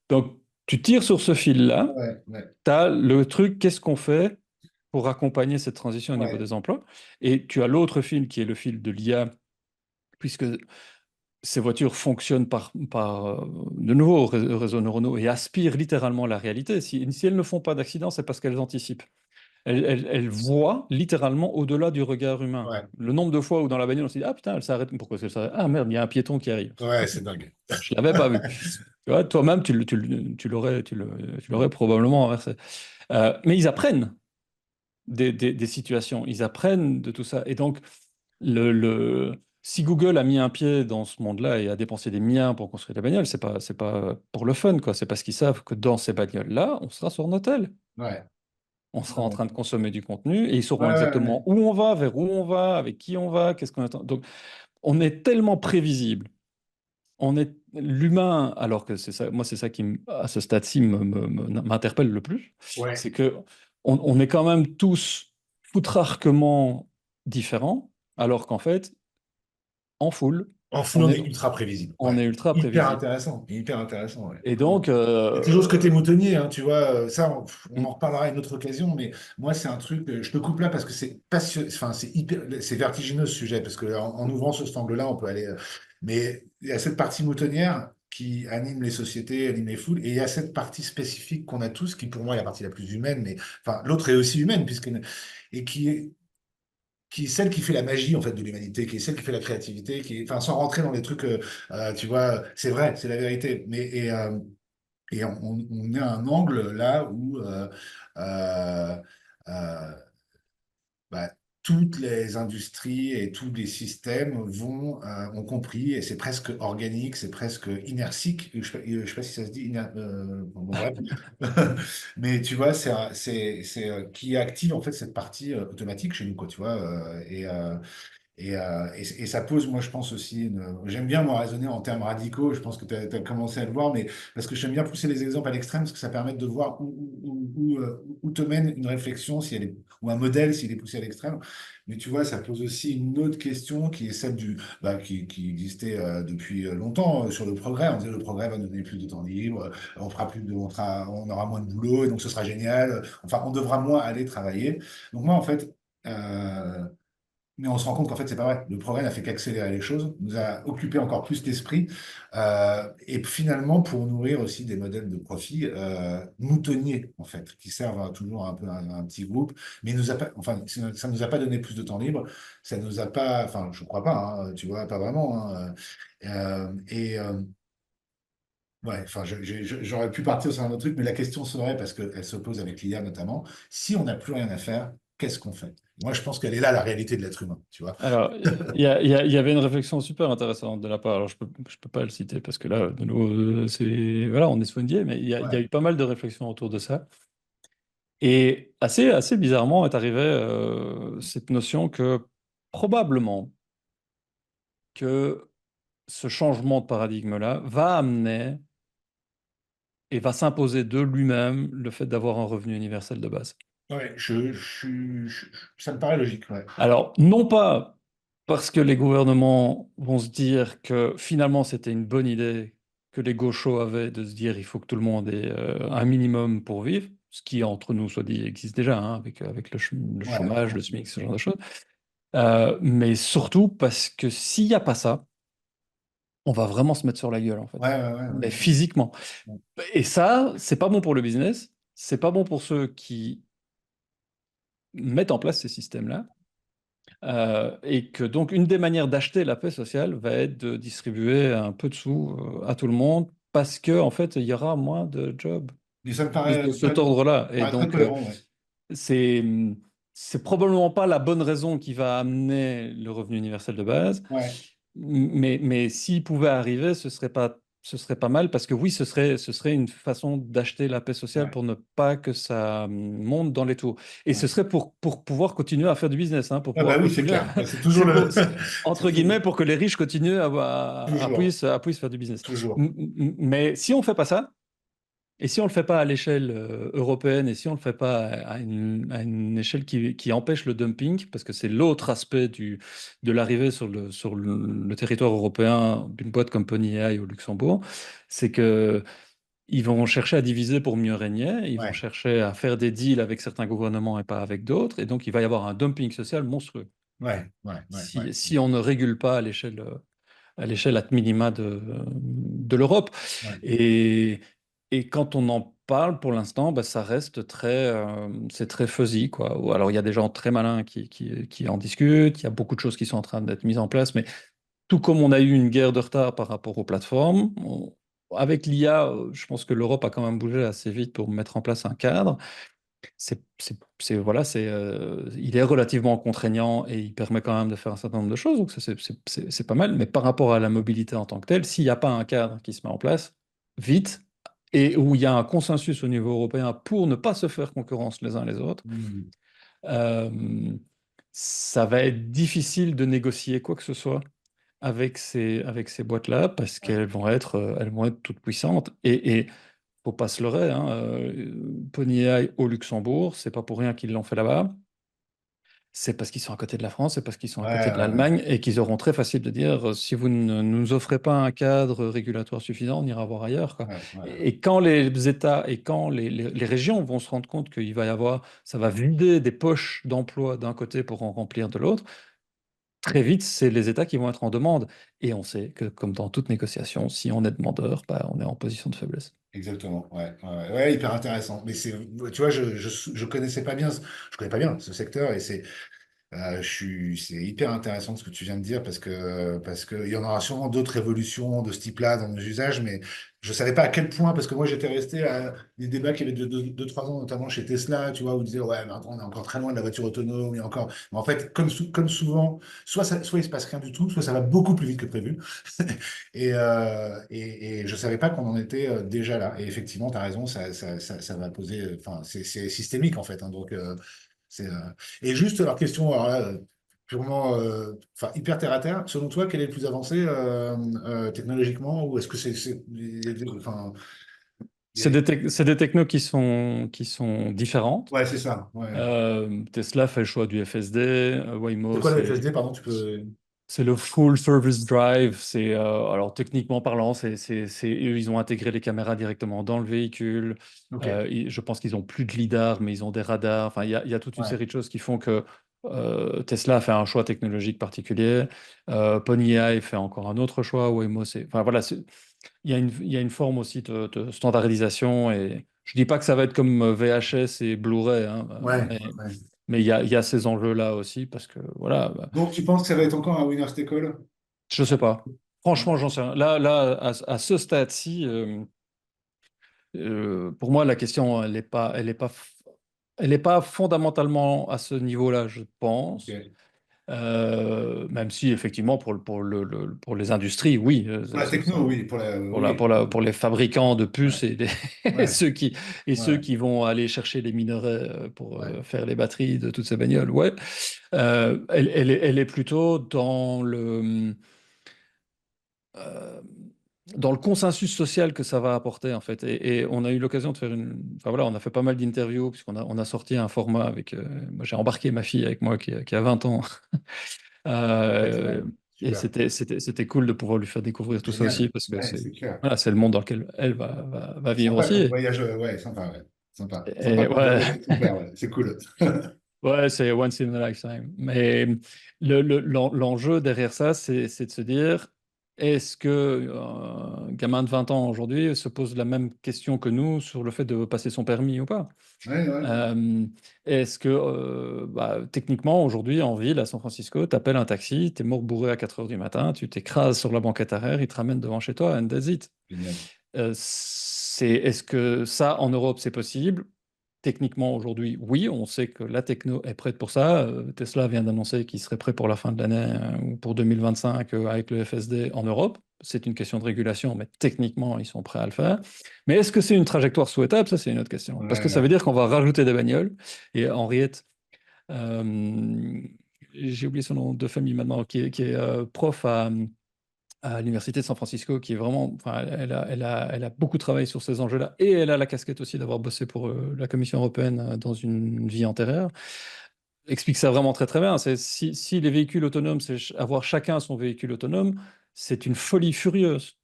Donc, tu tires sur ce fil-là, ouais, ouais, tu as le truc, qu'est-ce qu'on fait pour accompagner cette transition au niveau ouais, des emplois? Et tu as l'autre fil qui est le fil de l'IA, puisque ces voitures fonctionnent de nouveau réseaux neuronaux et aspirent littéralement la réalité. Si elles ne font pas d'accident, c'est parce qu'elles anticipent. Elles voient littéralement au-delà du regard humain. ouais, Le nombre de fois où dans la bagnole on s'est dit, ah putain, elle s'arrête, pourquoi elle s'arrête? Ah merde, il y a un piéton qui arrive. ouais, c'est dingue. Je l'avais pas vu. Tu vois, toi-même, tu l'aurais probablement inversé. Mais ils apprennent des situations, ils apprennent de tout ça. Et donc, si Google a mis un pied dans ce monde-là et a dépensé des milliards pour construire des bagnoles, c'est pas pour le fun, quoi. C'est parce qu'ils savent que dans ces bagnoles-là, on sera sur notre aile. Ouais, On sera en ouais, train de consommer du contenu et ils ouais, sauront ouais, exactement où on va, vers où on va, avec qui on va, qu'est-ce qu'on attend. Donc, on est tellement prévisible. L'humain, alors que c'est ça, moi, c'est ça qui, à ce stade-ci, m'interpelle le plus, ouais. c'est que on est quand même tous foutrarquement différents, alors qu'en fait, en foule, En full, on on est, est ultra prévisible. on Ouais. est ultra Hyper prévisible. intéressant. Hyper intéressant. Ouais. Et donc, Il y a toujours ce côté moutonnier, hein, tu vois. Ça, on en reparlera à une autre occasion, mais moi, c'est un truc. Je te coupe là parce que enfin, c'est vertigineux ce sujet, parce que en ouvrant ce cet angle-là, on peut aller. Mais il y a cette partie moutonnière qui anime les sociétés, anime les foules, et il y a cette partie spécifique qu'on a tous, qui pour moi est la partie la plus humaine, mais enfin, l'autre est aussi humaine, et qui est celle qui fait la magie en fait de l'humanité, qui est celle qui fait la créativité, enfin, sans rentrer dans les trucs, tu vois, c'est vrai, c'est la vérité, et on est à un angle là où, euh, euh, bah, toutes les industries et tous les systèmes ont compris, et c'est presque organique, c'est presque inertique. Je sais pas si ça se dit, bon, bref. Mais tu vois, qui active en fait cette partie automatique chez nous, quoi, tu vois. Et ça pose, moi, je pense aussi, j'aime bien, moi, raisonner en termes radicaux. Je pense que tu as commencé à le voir, mais parce que j'aime bien pousser les exemples à l'extrême, parce que ça permet de voir où te mène une réflexion, si elle est, ou un modèle, s'il est poussé à l'extrême. Mais tu vois, ça pose aussi une autre question qui est celle qui existait depuis longtemps sur le progrès. On disait le progrès va nous donner plus de temps libre, on fera plus de, on aura moins de boulot, et donc ce sera génial. Enfin, on devra moins aller travailler. Donc moi, en fait, euh, mais on se rend compte qu'en fait, c'est pas vrai. Le progrès n'a fait qu'accélérer les choses, nous a occupé encore plus l'esprit, et finalement pour nourrir aussi des modèles de profit moutonniers, en fait, qui servent toujours un peu à un petit groupe, mais il nous a pas, enfin, ça nous a pas donné plus de temps libre, ça nous a pas, enfin, je crois pas, hein, tu vois, pas vraiment. Hein, ouais, enfin, j'aurais pu partir sur un autre truc, mais la question serait, parce qu'elle se pose avec l'IA notamment, si on n'a plus rien à faire, qu'est-ce qu'on fait? Moi, je pense qu'elle est là, la réalité de l'être humain, tu vois. Alors, il y avait une réflexion super intéressante de la part. Alors, je peux pas le citer parce que là, de nouveau, c'est voilà, on est soigné, mais il y a Ouais. eu pas mal de réflexions autour de ça. Et assez bizarrement est arrivée cette notion que probablement que ce changement de paradigme-là va amener et va s'imposer de lui-même le fait d'avoir un revenu universel de base. Ouais, ça me paraît logique, ouais. Alors, non pas parce que les gouvernements vont se dire que finalement c'était une bonne idée que les gauchos avaient de se dire il faut que tout le monde ait un minimum pour vivre, ce qui entre nous soit dit existe déjà hein, avec le Ouais, chômage, le SMIC, ce genre de choses. Mais surtout parce que s'il n'y a pas ça, on va vraiment se mettre sur la gueule en fait, mais ouais. physiquement. Ouais. Et ça, c'est pas bon pour le business, c'est pas bon pour ceux qui mettent en place ces systèmes-là. Et que donc une des manières d'acheter la paix sociale va être de distribuer un peu de sous à tout le monde parce que en fait il y aura moins de jobs Mais ça me plus paraît de cet ordre-là. Et très donc cohérent, ouais. c'est c'est probablement pas la bonne raison qui va amener le revenu universel de base, Ouais, mais s'il pouvait arriver, ce serait pas mal parce que oui, ce serait une façon d'acheter la paix sociale ouais. pour ne pas que ça monte dans les taux. Et Ouais. ce serait pour pouvoir continuer à faire du business, hein, pour Ah bah pouvoir oui, c'est continuer clair. à... Bah, c'est toujours le. C'est entre guillemets, pour que les riches continuent toujours, à puisse faire du business. toujours. Mais si on fait pas ça, et si on le fait pas à l'échelle européenne, et si on le fait pas à une échelle qui empêche le dumping, parce que c'est l'autre aspect de l'arrivée sur le territoire européen d'une boîte comme Pony AI au Luxembourg, c'est que ils vont chercher à diviser pour mieux régner, ils vont Ouais, chercher à faire des deals avec certains gouvernements et pas avec d'autres, et donc il va y avoir un dumping social monstrueux ouais. si on ne régule pas à l'échelle at minima de l'Europe. Ouais, Et, et quand on en parle, pour l'instant, bah, ça reste c'est très fuzzy, quoi. Ou alors, il y a des gens très malins qui en discutent, il y a beaucoup de choses qui sont en train d'être mises en place, mais tout comme on a eu une guerre de retard par rapport aux plateformes, avec l'IA, je pense que l'Europe a quand même bougé assez vite pour mettre en place un cadre. Voilà, il est relativement contraignant et il permet quand même de faire un certain nombre de choses, donc ça c'est pas mal. Mais par rapport à la mobilité en tant que telle, s'il n'y a pas un cadre qui se met en place vite et où il y a un consensus au niveau européen pour ne pas se faire concurrence les uns les autres, mm, euh, ça va être difficile de négocier quoi que ce soit avec ces boîtes-là parce ouais, elles vont être toutes puissantes et faut pas se leurrer, hein, Pony AI au Luxembourg, c'est pas pour rien qu'ils l'ont fait là-bas. C'est parce qu'ils sont à côté de la France, c'est parce qu'ils sont à côté de ouais. l'Allemagne et qu'ils auront très facile de dire si vous ne nous offrez pas un cadre régulatoire suffisant, on ira voir ailleurs, quoi. Ouais. Et quand les États et quand les régions vont se rendre compte qu'il va y avoir, ça va vider des poches d'emplois d'un côté pour en remplir de l'autre, très vite, c'est les États qui vont être en demande. Et on sait que, comme dans toute négociation, si on est demandeur, bah, on est en position de faiblesse. Exactement, ouais, hyper intéressant. Mais tu vois, je connaissais pas bien, je connais pas bien ce secteur et C'est hyper intéressant ce que tu viens de dire parce que il y en aura sûrement d'autres évolutions de ce type-là dans nos usages, mais je savais pas à quel point parce que moi j'étais resté à des débats qui avaient deux, 3 ans, notamment chez Tesla, tu vois, où ils disaient ouais, mais attends, on est encore très loin de la voiture autonome, et encore. Mais en fait, comme souvent, soit il se passe rien du tout, soit ça va beaucoup plus vite que prévu. Et je savais pas qu'on en était déjà là. Et effectivement, tu as raison, ça va poser, enfin, c'est systémique en fait, hein, donc. C'est, euh, Et juste, alors, question alors là, purement, enfin, hyper terre à terre, selon toi, quel est le plus avancé technologiquement, ou est-ce que enfin, il y a- C'est des technos qui sont différentes. ouais, c'est ça. Ouais. Tesla fait le choix du FSD, C'est Waymo, quoi le FSD, pardon, tu peux. c'est le Full Service Drive. Alors techniquement parlant, eux, ils ont intégré les caméras directement dans le véhicule. Ok, Je pense qu'ils ont plus de lidar, mais ils ont des radars. Enfin, il y a toute une ouais, série de choses qui font que Tesla a fait un choix technologique particulier. Pony AI fait encore un autre choix. Waymo, enfin voilà, il y a une forme aussi de standardisation. Et je dis pas que ça va être comme VHS et Blu-ray, hein, ouais, ouais. mais il y a ces enjeux-là aussi parce que voilà. Bah, Donc, tu penses que ça va être encore un winner take all? je sais pas. Franchement, j'en sais rien. À ce stade-ci, pour moi, la question, elle est pas fondamentalement à ce niveau-là, je pense. Ok. Même si, effectivement, pour les industries, oui, Pour la techno, oui, oui, pour les fabricants de ouais, puces et, ouais, ceux ouais, qui vont aller chercher les minerais pour ouais. faire les batteries de toutes ces bagnoles, ouais. Elle est plutôt euh, dans le consensus social que ça va apporter en fait. Et on a eu l'occasion de faire enfin voilà, on a fait pas mal d'interviews puisqu'on a sorti un format avec, moi, j'ai embarqué ma fille avec moi qui a 20 ans. Euh, Excellent, et super, c'était cool de pouvoir lui faire découvrir tout ça aussi génial, parce que ouais, c'est clair. voilà, c'est le monde dans lequel elle va vivre Sympa comme aussi. voyage, ouais, sympa, ouais. Sympa. Sympa Et comme ouais, voyage avec ton père, ouais. C'est cool. ouais, c'est once in a lifetime. Mais l'enjeu derrière ça, c'est de se dire, est-ce que un gamin de 20 ans aujourd'hui se pose la même question que nous sur le fait de passer son permis ou pas? Ouais, ouais, Euh, Est-ce que, techniquement, aujourd'hui, en ville, à San Francisco, tu appelles un taxi, tu es mort bourré à 4 heures du matin, tu t'écrases sur la banquette arrière, il te ramène devant chez toi, and that's it. génial. Est-ce que ça, en Europe, c'est possible? Techniquement, aujourd'hui, oui, on sait que la techno est prête pour ça. Tesla vient d'annoncer qu'il serait prêt pour la fin de l'année ou pour 2025 avec le FSD en Europe. C'est une question de régulation, mais techniquement, ils sont prêts à le faire. Mais est-ce que c'est une trajectoire souhaitable? Ça, c'est une autre question. Ouais, Parce que ça veut ouais. dire qu'on va rajouter des bagnoles. Et Henriette, euh, j'ai oublié son nom de famille maintenant, qui est prof à l'Université de San Francisco, qui est vraiment, enfin, elle a beaucoup travaillé sur ces enjeux-là, et elle a la casquette aussi d'avoir bossé pour la Commission européenne dans une vie antérieure. Explique ça vraiment très très bien. C'est si les véhicules autonomes, c'est avoir chacun son véhicule autonome, c'est une folie furieuse.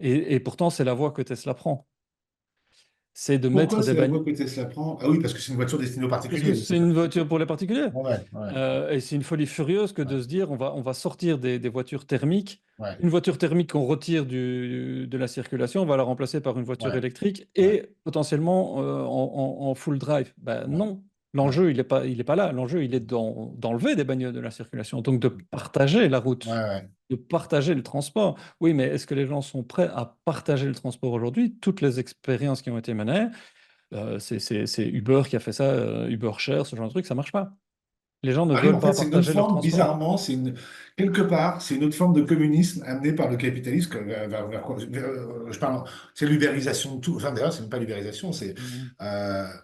Et pourtant, c'est la voie que Tesla prend. C'est de Pourquoi mettre des c'est la voie bagnoles. que Tesla prend? Ah oui, parce que c'est une voiture destinée aux Parce que particuliers, c'est c'est ça. une voiture pour les particuliers. Ouais, ouais, Et c'est une folie furieuse que ouais, de se dire on va sortir des voitures thermiques. ouais, Une voiture thermique qu'on retire de la circulation, on va la remplacer par une voiture ouais, électrique ouais, et potentiellement en full drive. Ben ouais, non, ouais, l'enjeu, il est pas là. L'enjeu, il est d'enlever des bagnoles de la circulation, donc de partager la ouais, route, ouais. de partager le transport. Oui, mais est-ce que les gens sont prêts à partager le transport aujourd'hui? Toutes les expériences qui ont été menées, c'est Uber qui a fait ça, Uber Share, ce genre de truc, ça marche pas. Les gens ne Ah oui, veulent en fait, pas c'est une autre partager leur forme, transport. bizarrement, quelque part, c'est une autre forme de communisme amené par le capitalisme, je parle, c'est l'ubérisation de tout. Enfin, d'ailleurs, c'est même pas l'ubérisation, c'est Mhm.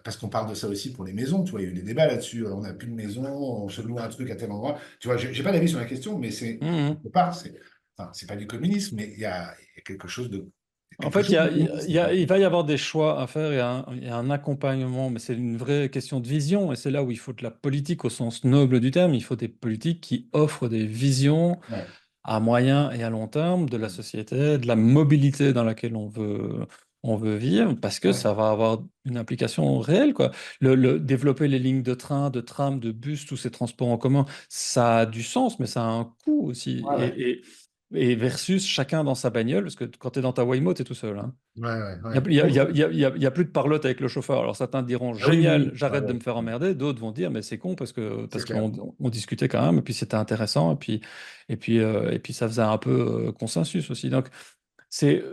parce qu'on parle de ça aussi pour les maisons, tu vois, il y a eu des débats là-dessus. On n'a plus de maison, on se loue un truc à tel endroit. Tu vois, j'ai pas d'avis sur la question, mais Mhm. quelque part, enfin, c'est pas du communisme, mais il y a En quelque fait, chose de communiste, quoi. il va y avoir des choix à faire, il y a un accompagnement, mais c'est une vraie question de vision, et c'est là où il faut de la politique au sens noble du terme. Il faut des politiques qui offrent des visions Ouais, à moyen et à long terme de la société, de la mobilité dans laquelle on veut vivre, parce que ouais, ça va avoir une implication réelle, quoi. Développer les lignes de train, de tram, de bus, tous ces transports en commun, ça a du sens, mais ça a un coût aussi. ouais, ouais. et versus chacun dans sa bagnole, parce que quand tu es dans ta Waymo, tu es tout seul, hein. Ouais, ouais, Il ouais. n'y a, Ouais, il y a- il y a- il y a- il y a plus de parlotte avec le chauffeur. Alors certains diront ah oui, oui, génial, oui. Ouais, j'arrête de ouais, me faire ouais. emmerder. D'autres vont dire mais c'est con C'est parce clair. qu'on discutait quand même et puis c'était intéressant et puis ça faisait un peu consensus aussi. Donc c'est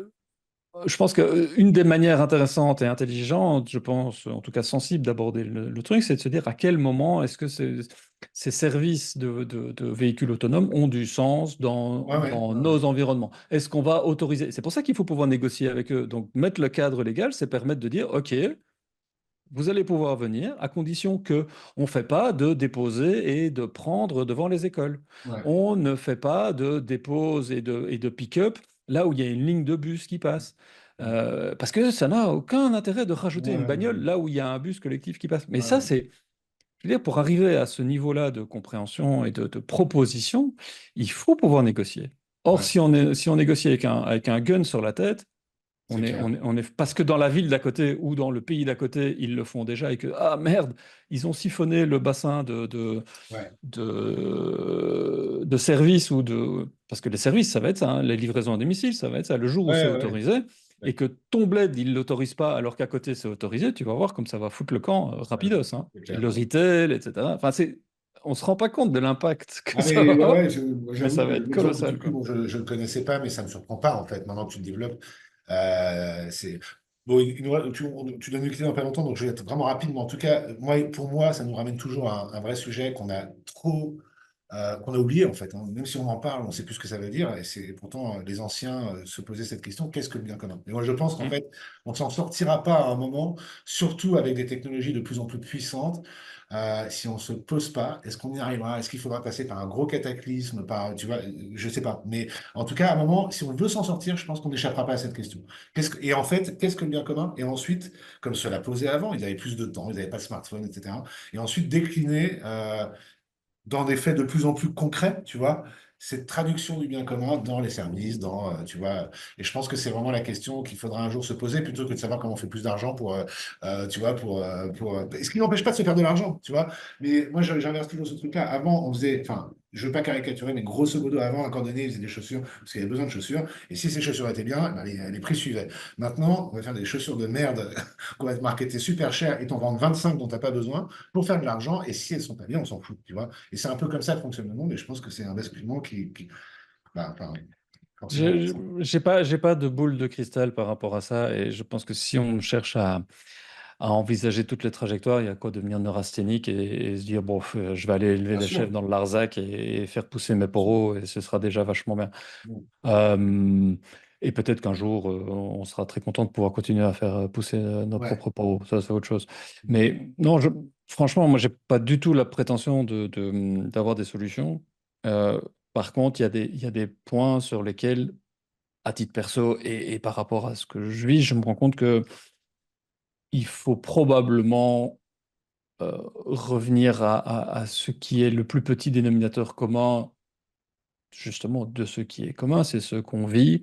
je pense qu'une des manières intéressantes et intelligentes, je pense, en tout cas sensibles d'aborder le truc, c'est de se dire à quel moment est-ce que ces services de véhicules autonomes ont du sens Ouais, ouais, dans ouais, ouais. nos environnements. Est-ce qu'on va autoriser? C'est pour ça qu'il faut pouvoir négocier avec eux. Donc, mettre le cadre légal, c'est permettre de dire, OK, vous allez pouvoir venir à condition que on ne fait pas de déposer et de prendre devant les écoles. Ouais, On ne fait pas de dépose et de pick-up là où il y a une ligne de bus qui passe. Parce que ça n'a aucun intérêt de rajouter ouais, une ouais, bagnole là où il y a un bus collectif qui passe. Mais ouais, ça, ouais. c'est, je veux dire, pour arriver à ce niveau-là de compréhension et de proposition, il faut pouvoir négocier. Or, Ouais, si on négocie avec un gun sur la tête, c'est clair. parce que dans la ville d'à côté ou dans le pays d'à côté, ils le font déjà et que, ah merde, ils ont siphonné le bassin Ouais, de services ou de. Parce que les services, ça va être ça, hein, les livraisons à domicile, ça va être ça. Le jour où c'est ouais, ouais. autorisé Ouais, et que ton bled, il ne l'autorise pas alors qu'à côté c'est autorisé, tu vas voir comme ça va foutre le camp ouais, rapidos, hein. c'est Et clair. le retail, etc. Enfin, on ne se rend pas compte de l'impact que Ah ça mais va ouais, avoir, ouais, mais j'avoue ça que va être l'exemple que tu colossal, pris, quoi. bon, je ne le connaissais pas, mais ça ne me surprend pas en fait, maintenant que tu le développes. C'est bon, tu donnes une clé dans pas longtemps, donc je vais être vraiment rapide, mais en tout cas, moi, pour moi, ça nous ramène toujours à un vrai sujet qu'on a oublié en fait, hein. Même si on en parle, on ne sait plus ce que ça veut dire, et c'est pourtant les anciens se posaient cette question, qu'est-ce que le bien commun? Et moi, je pense qu'en Hmm. fait, on ne s'en sortira pas à un moment, surtout avec des technologies de plus en plus puissantes. Si on ne se pose pas, est-ce qu'on y arrivera? Est-ce qu'il faudra passer par un gros cataclysme, tu vois, je sais pas. Mais en tout cas, à un moment, si on veut s'en sortir, je pense qu'on n'échappera pas à cette question. Et en fait, qu'est-ce que le bien commun? Et ensuite, comme cela posait avant, ils avaient plus de temps, ils n'avaient pas de smartphone, etc. Et ensuite, décliner dans des faits de plus en plus concrets, tu vois, cette traduction du bien commun dans les services, tu vois, et je pense que c'est vraiment la question qu'il faudra un jour se poser plutôt que de savoir comment on fait plus d'argent tu vois, ce qui n'empêche pas de se faire de l'argent, tu vois, mais moi j'inverse toujours ce truc-là. Avant, on faisait, enfin, je veux pas caricaturer, mais grosso modo, avant, un cordonnier, il faisait des chaussures parce qu'il avait besoin de chaussures, et si ces chaussures étaient bien, ben, les prix suivaient. Maintenant, on va faire des chaussures de merde qu'on va te marketer super cher et t'en vendre 25 dont t'as pas besoin pour faire de l'argent, et si elles sont pas bien, on s'en fout, tu vois. Et c'est un peu comme ça que fonctionne le monde, et je pense que c'est un basculement enfin, forcément. J'ai pas de boule de cristal par rapport à ça et je pense que si on cherche à envisager toutes les trajectoires, il y a quoi devenir neurasthénique et se dire, bon, je vais aller élever Bien des chefs sûr. dans le Larzac et faire pousser mes Bien sûr. poros et ce sera déjà vachement bien. Mm. Euh, et peut-être qu'un jour, on sera très content de pouvoir continuer à faire pousser nos Ouais. propres poros. Ça, c'est autre chose. Mm. Mais non, franchement, moi, j'ai pas du tout la prétention d'avoir des solutions. Euh, Par contre, il y a des points sur lesquels, à titre perso et par rapport à ce que je vis, je me rends compte que il faut probablement revenir à ce qui est le plus petit dénominateur commun, justement, de ce qui est commun, c'est ce qu'on vit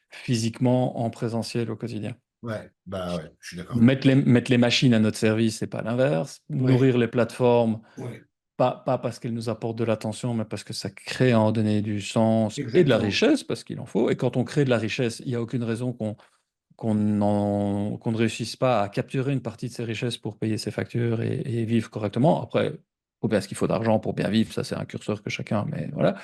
physiquement en présentiel au quotidien. Ouais, bah ouais, je suis d'accord. Mettre les machines à notre service, c'est pas l'inverse. Ouais, Nourrir les plateformes, ouais, pas parce qu'elles nous apportent de l'attention, mais parce que ça crée à en donner du sens et de la exactement. richesse, parce qu'il en faut. Et quand on crée de la richesse, il n'y a aucune raison qu'on ne réussisse pas à capturer une partie de ces richesses pour payer ses factures et vivre correctement. Après, faut bien ce qu'il faut d'argent pour bien vivre, ça c'est un curseur que chacun, mais voilà.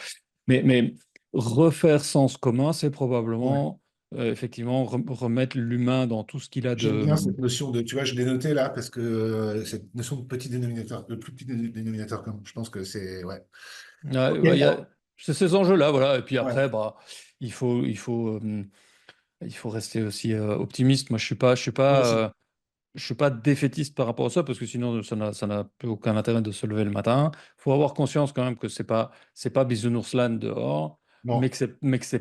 Mais refaire sens commun, c'est Ouais. probablement effectivement remettre l'humain dans tout ce qu'il a J'aime bien de. cette notion de, tu vois, je l'ai noté là parce que cette notion de petit dénominateur, le plus petit dénominateur commun, je pense que c'est, ouais. Ouais, Ok, ouais, alors, c'est ces enjeux-là, voilà. Et puis ouais, après, bah, il faut rester aussi optimiste. Moi, moi aussi. je suis pas défaitiste par rapport à ça, parce que sinon, ça n'a plus aucun intérêt de se lever le matin. Il faut avoir conscience quand même que c'est pas Bisounours dehors, Non, mais que c'est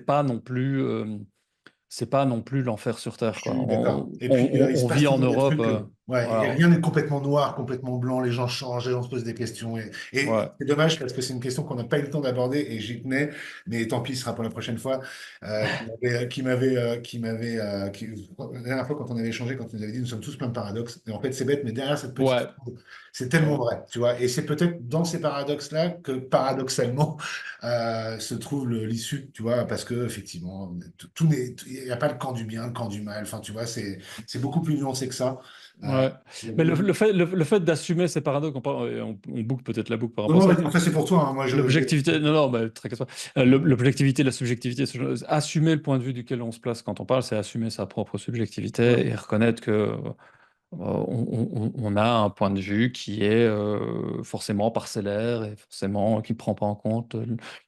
pas non plus l'enfer sur je Terre, quoi. suis d'accord. Et puis, il se On passe vit en toujours des Europe. trucs. Ouais, et Voilà. rien n'est complètement noir, complètement blanc, les gens changent, les gens se posent des questions. Et Ouais. c'est dommage parce que c'est une question qu'on n'a pas eu le temps d'aborder et j'y tenais, mais tant pis, ce sera pour la prochaine fois. La dernière fois quand on avait échangé, quand on nous avait dit nous sommes tous plein de paradoxes. Et en fait, c'est bête, mais derrière cette petite Ouais. phrase, c'est tellement Ouais. vrai, tu vois. Et c'est peut-être dans ces paradoxes-là que paradoxalement se trouve l'issue, tu vois, parce que effectivement, il n'y a pas le camp du bien, le camp du mal. Enfin, tu vois, c'est beaucoup plus nuancé que ça. Euh, Ouais. Mais le fait d'assumer ces paradoxes, on boucle peut-être la boucle par Non, rapport à non, ça. vas-y, après, c'est pour toi, hein. Moi, L'objectivité, non, non, bah, tracasse pas. L'objectivité, la subjectivité, assumer le point de vue duquel on se place quand on parle, c'est assumer sa propre subjectivité Ouais, et reconnaître que on a un point de vue qui est forcément parcellaire et forcément qui ne prend pas en compte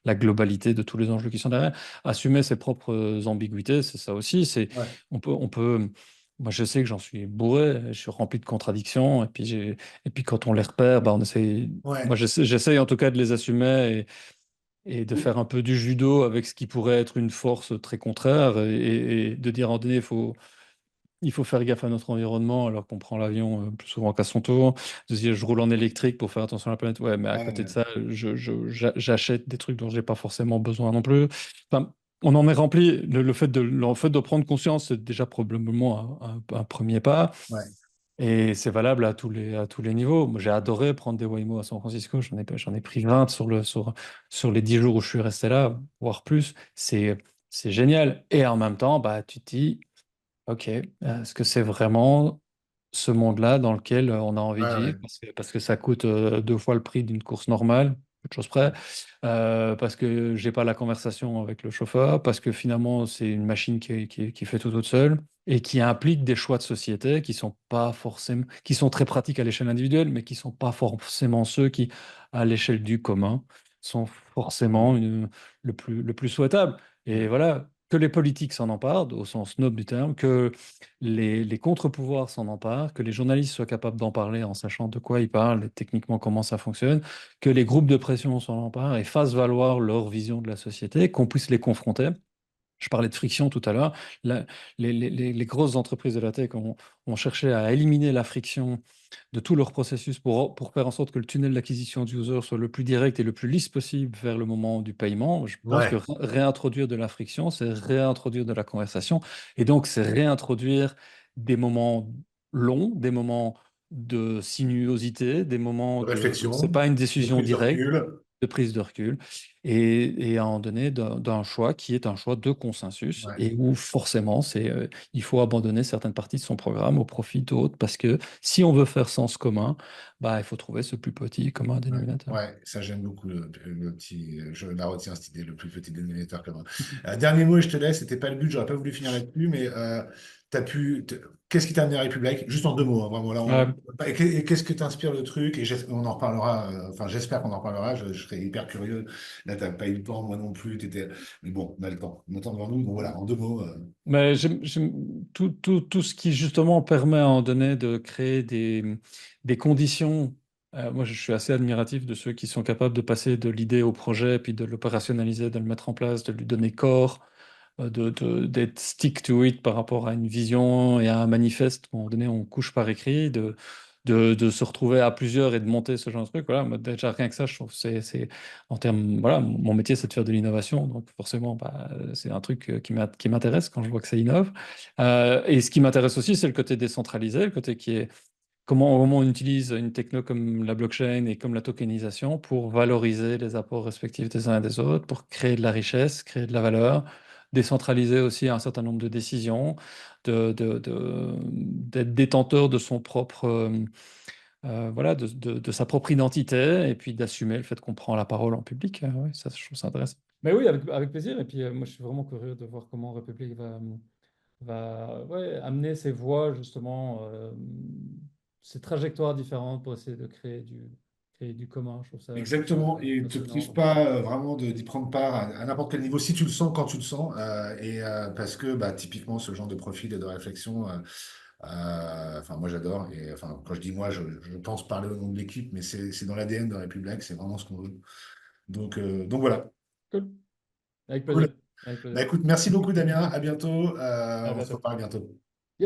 la globalité de tous les enjeux qui sont derrière. Assumer ses propres ambiguïtés, c'est ça aussi. ouais, On peut. Moi, je sais que j'en suis bourré, je suis rempli de contradictions, et puis quand on les repère, bah, on essaie. Moi, ouais. j'essaye en tout cas de les assumer et de faire un peu du judo avec ce qui pourrait être une force très contraire et de dire à un moment donné, il faut faire gaffe à notre environnement alors qu'on prend l'avion plus souvent qu'à son tour. De se dire, je roule en électrique pour faire attention à la planète. Ouais, mais à côté de Ouais, ça, j'achète des trucs dont j'ai pas forcément besoin non plus. Enfin, on en est rempli. Le fait de prendre conscience, c'est déjà probablement un premier pas. ouais, Et c'est valable à tous les niveaux. Moi, j'ai adoré prendre des Waymo à San Francisco. J'en ai pris 20 sur les 10 jours où je suis resté là, voire plus. C'est génial. Et en même temps, bah, tu te dis, OK, est-ce que c'est vraiment ce monde-là dans lequel on a envie ouais, de ouais, vivre? Parce que ça coûte deux fois le prix d'une course normale, peu de choses près. Parce que j'ai pas la conversation avec le chauffeur, parce que finalement c'est une machine qui fait tout toute seule et qui implique des choix de société qui sont pas forcément, qui sont très pratiques à l'échelle individuelle, mais qui sont pas forcément ceux qui, à l'échelle du commun, sont forcément le plus souhaitable. Et ouais, voilà, que les politiques s'en emparent, au sens noble du terme, que les contre-pouvoirs s'en emparent, que les journalistes soient capables d'en parler en sachant de quoi ils parlent et techniquement comment ça fonctionne, que les groupes de pression s'en emparent et fassent valoir leur vision de la société, qu'on puisse les confronter. Je parlais de friction tout à l'heure. Les grosses entreprises de la tech ont cherché à éliminer la friction de tout leur processus pour faire en sorte que le tunnel d'acquisition d'user soit le plus direct et le plus lisse possible vers le moment du paiement. Je pense que ouais, réintroduire de la friction, c'est réintroduire de la conversation. Et donc, c'est réintroduire des moments longs, des moments de sinuosité, des moments de où c'est réflexion, pas une de décision prise de directe, recul. de prise de recul et à un moment donné d'un choix qui est un choix de consensus Ouais, et où forcément il faut abandonner certaines parties de son programme au profit d'autres parce que si on veut faire sens commun, bah, il faut trouver ce plus petit commun ouais, dénominateur. ouais, ça j'aime beaucoup le petit, je la retiens cette idée, le plus petit dénominateur commun. Dernier mot et je te laisse, c'était pas le but, j'aurais pas voulu finir là-dessus, mais qu'est-ce qui t'a amené à République? Juste en deux mots, hein, vraiment là. Ouais. Et qu'est-ce que t'inspire le truc? Et on en reparlera, enfin j'espère qu'on en reparlera, je serais hyper curieux. Là, t'as pas eu le temps, moi non plus, mais bon, on a le temps devant nous, donc voilà, en deux mots. Mais j'aime tout ce qui justement permet à un moment donné de créer des conditions. Moi, je suis assez admiratif de ceux qui sont capables de passer de l'idée au projet, puis de l'opérationnaliser, de le mettre en place, de lui donner corps, d'être stick to it par rapport à une vision et à un manifeste. À un moment donné, on couche par écrit, de se retrouver à plusieurs et de monter ce genre de truc. Voilà, moi, déjà rien que ça, je trouve que en termes, voilà, mon métier, c'est de faire de l'innovation. Donc forcément, bah, c'est un truc qui m'intéresse quand je vois que ça innove. Et ce qui m'intéresse aussi, c'est le côté décentralisé, le côté qui est comment on utilise une techno comme la blockchain et comme la tokenisation pour valoriser les apports respectifs des uns et des autres, pour créer de la richesse, créer de la valeur, décentraliser aussi un certain nombre de décisions, d'être détenteur de son propre, voilà, de sa propre identité et puis d'assumer le fait qu'on prend la parole en public. Ouais, ça, je trouve ça intéressant. Mais oui, avec plaisir. Et puis, moi, je suis vraiment curieux de voir comment République va ouais, amener ses voies, justement, ses trajectoires différentes pour essayer de créer du commun. Je trouve ça Exactement, et ne te passionnant. prive Donc, pas vraiment d'y prendre part à n'importe quel niveau, si tu le sens, quand tu le sens, parce que bah, typiquement ce genre de profil et de réflexion, enfin moi j'adore, et enfin quand je dis moi, je pense parler au nom de l'équipe, mais c'est dans l'ADN de République, c'est vraiment ce qu'on veut. Donc voilà, cool. Avec cool. plaisir. Avec Bah plaisir. écoute, merci beaucoup Damien, à bientôt, À on se bientôt. reparle bientôt.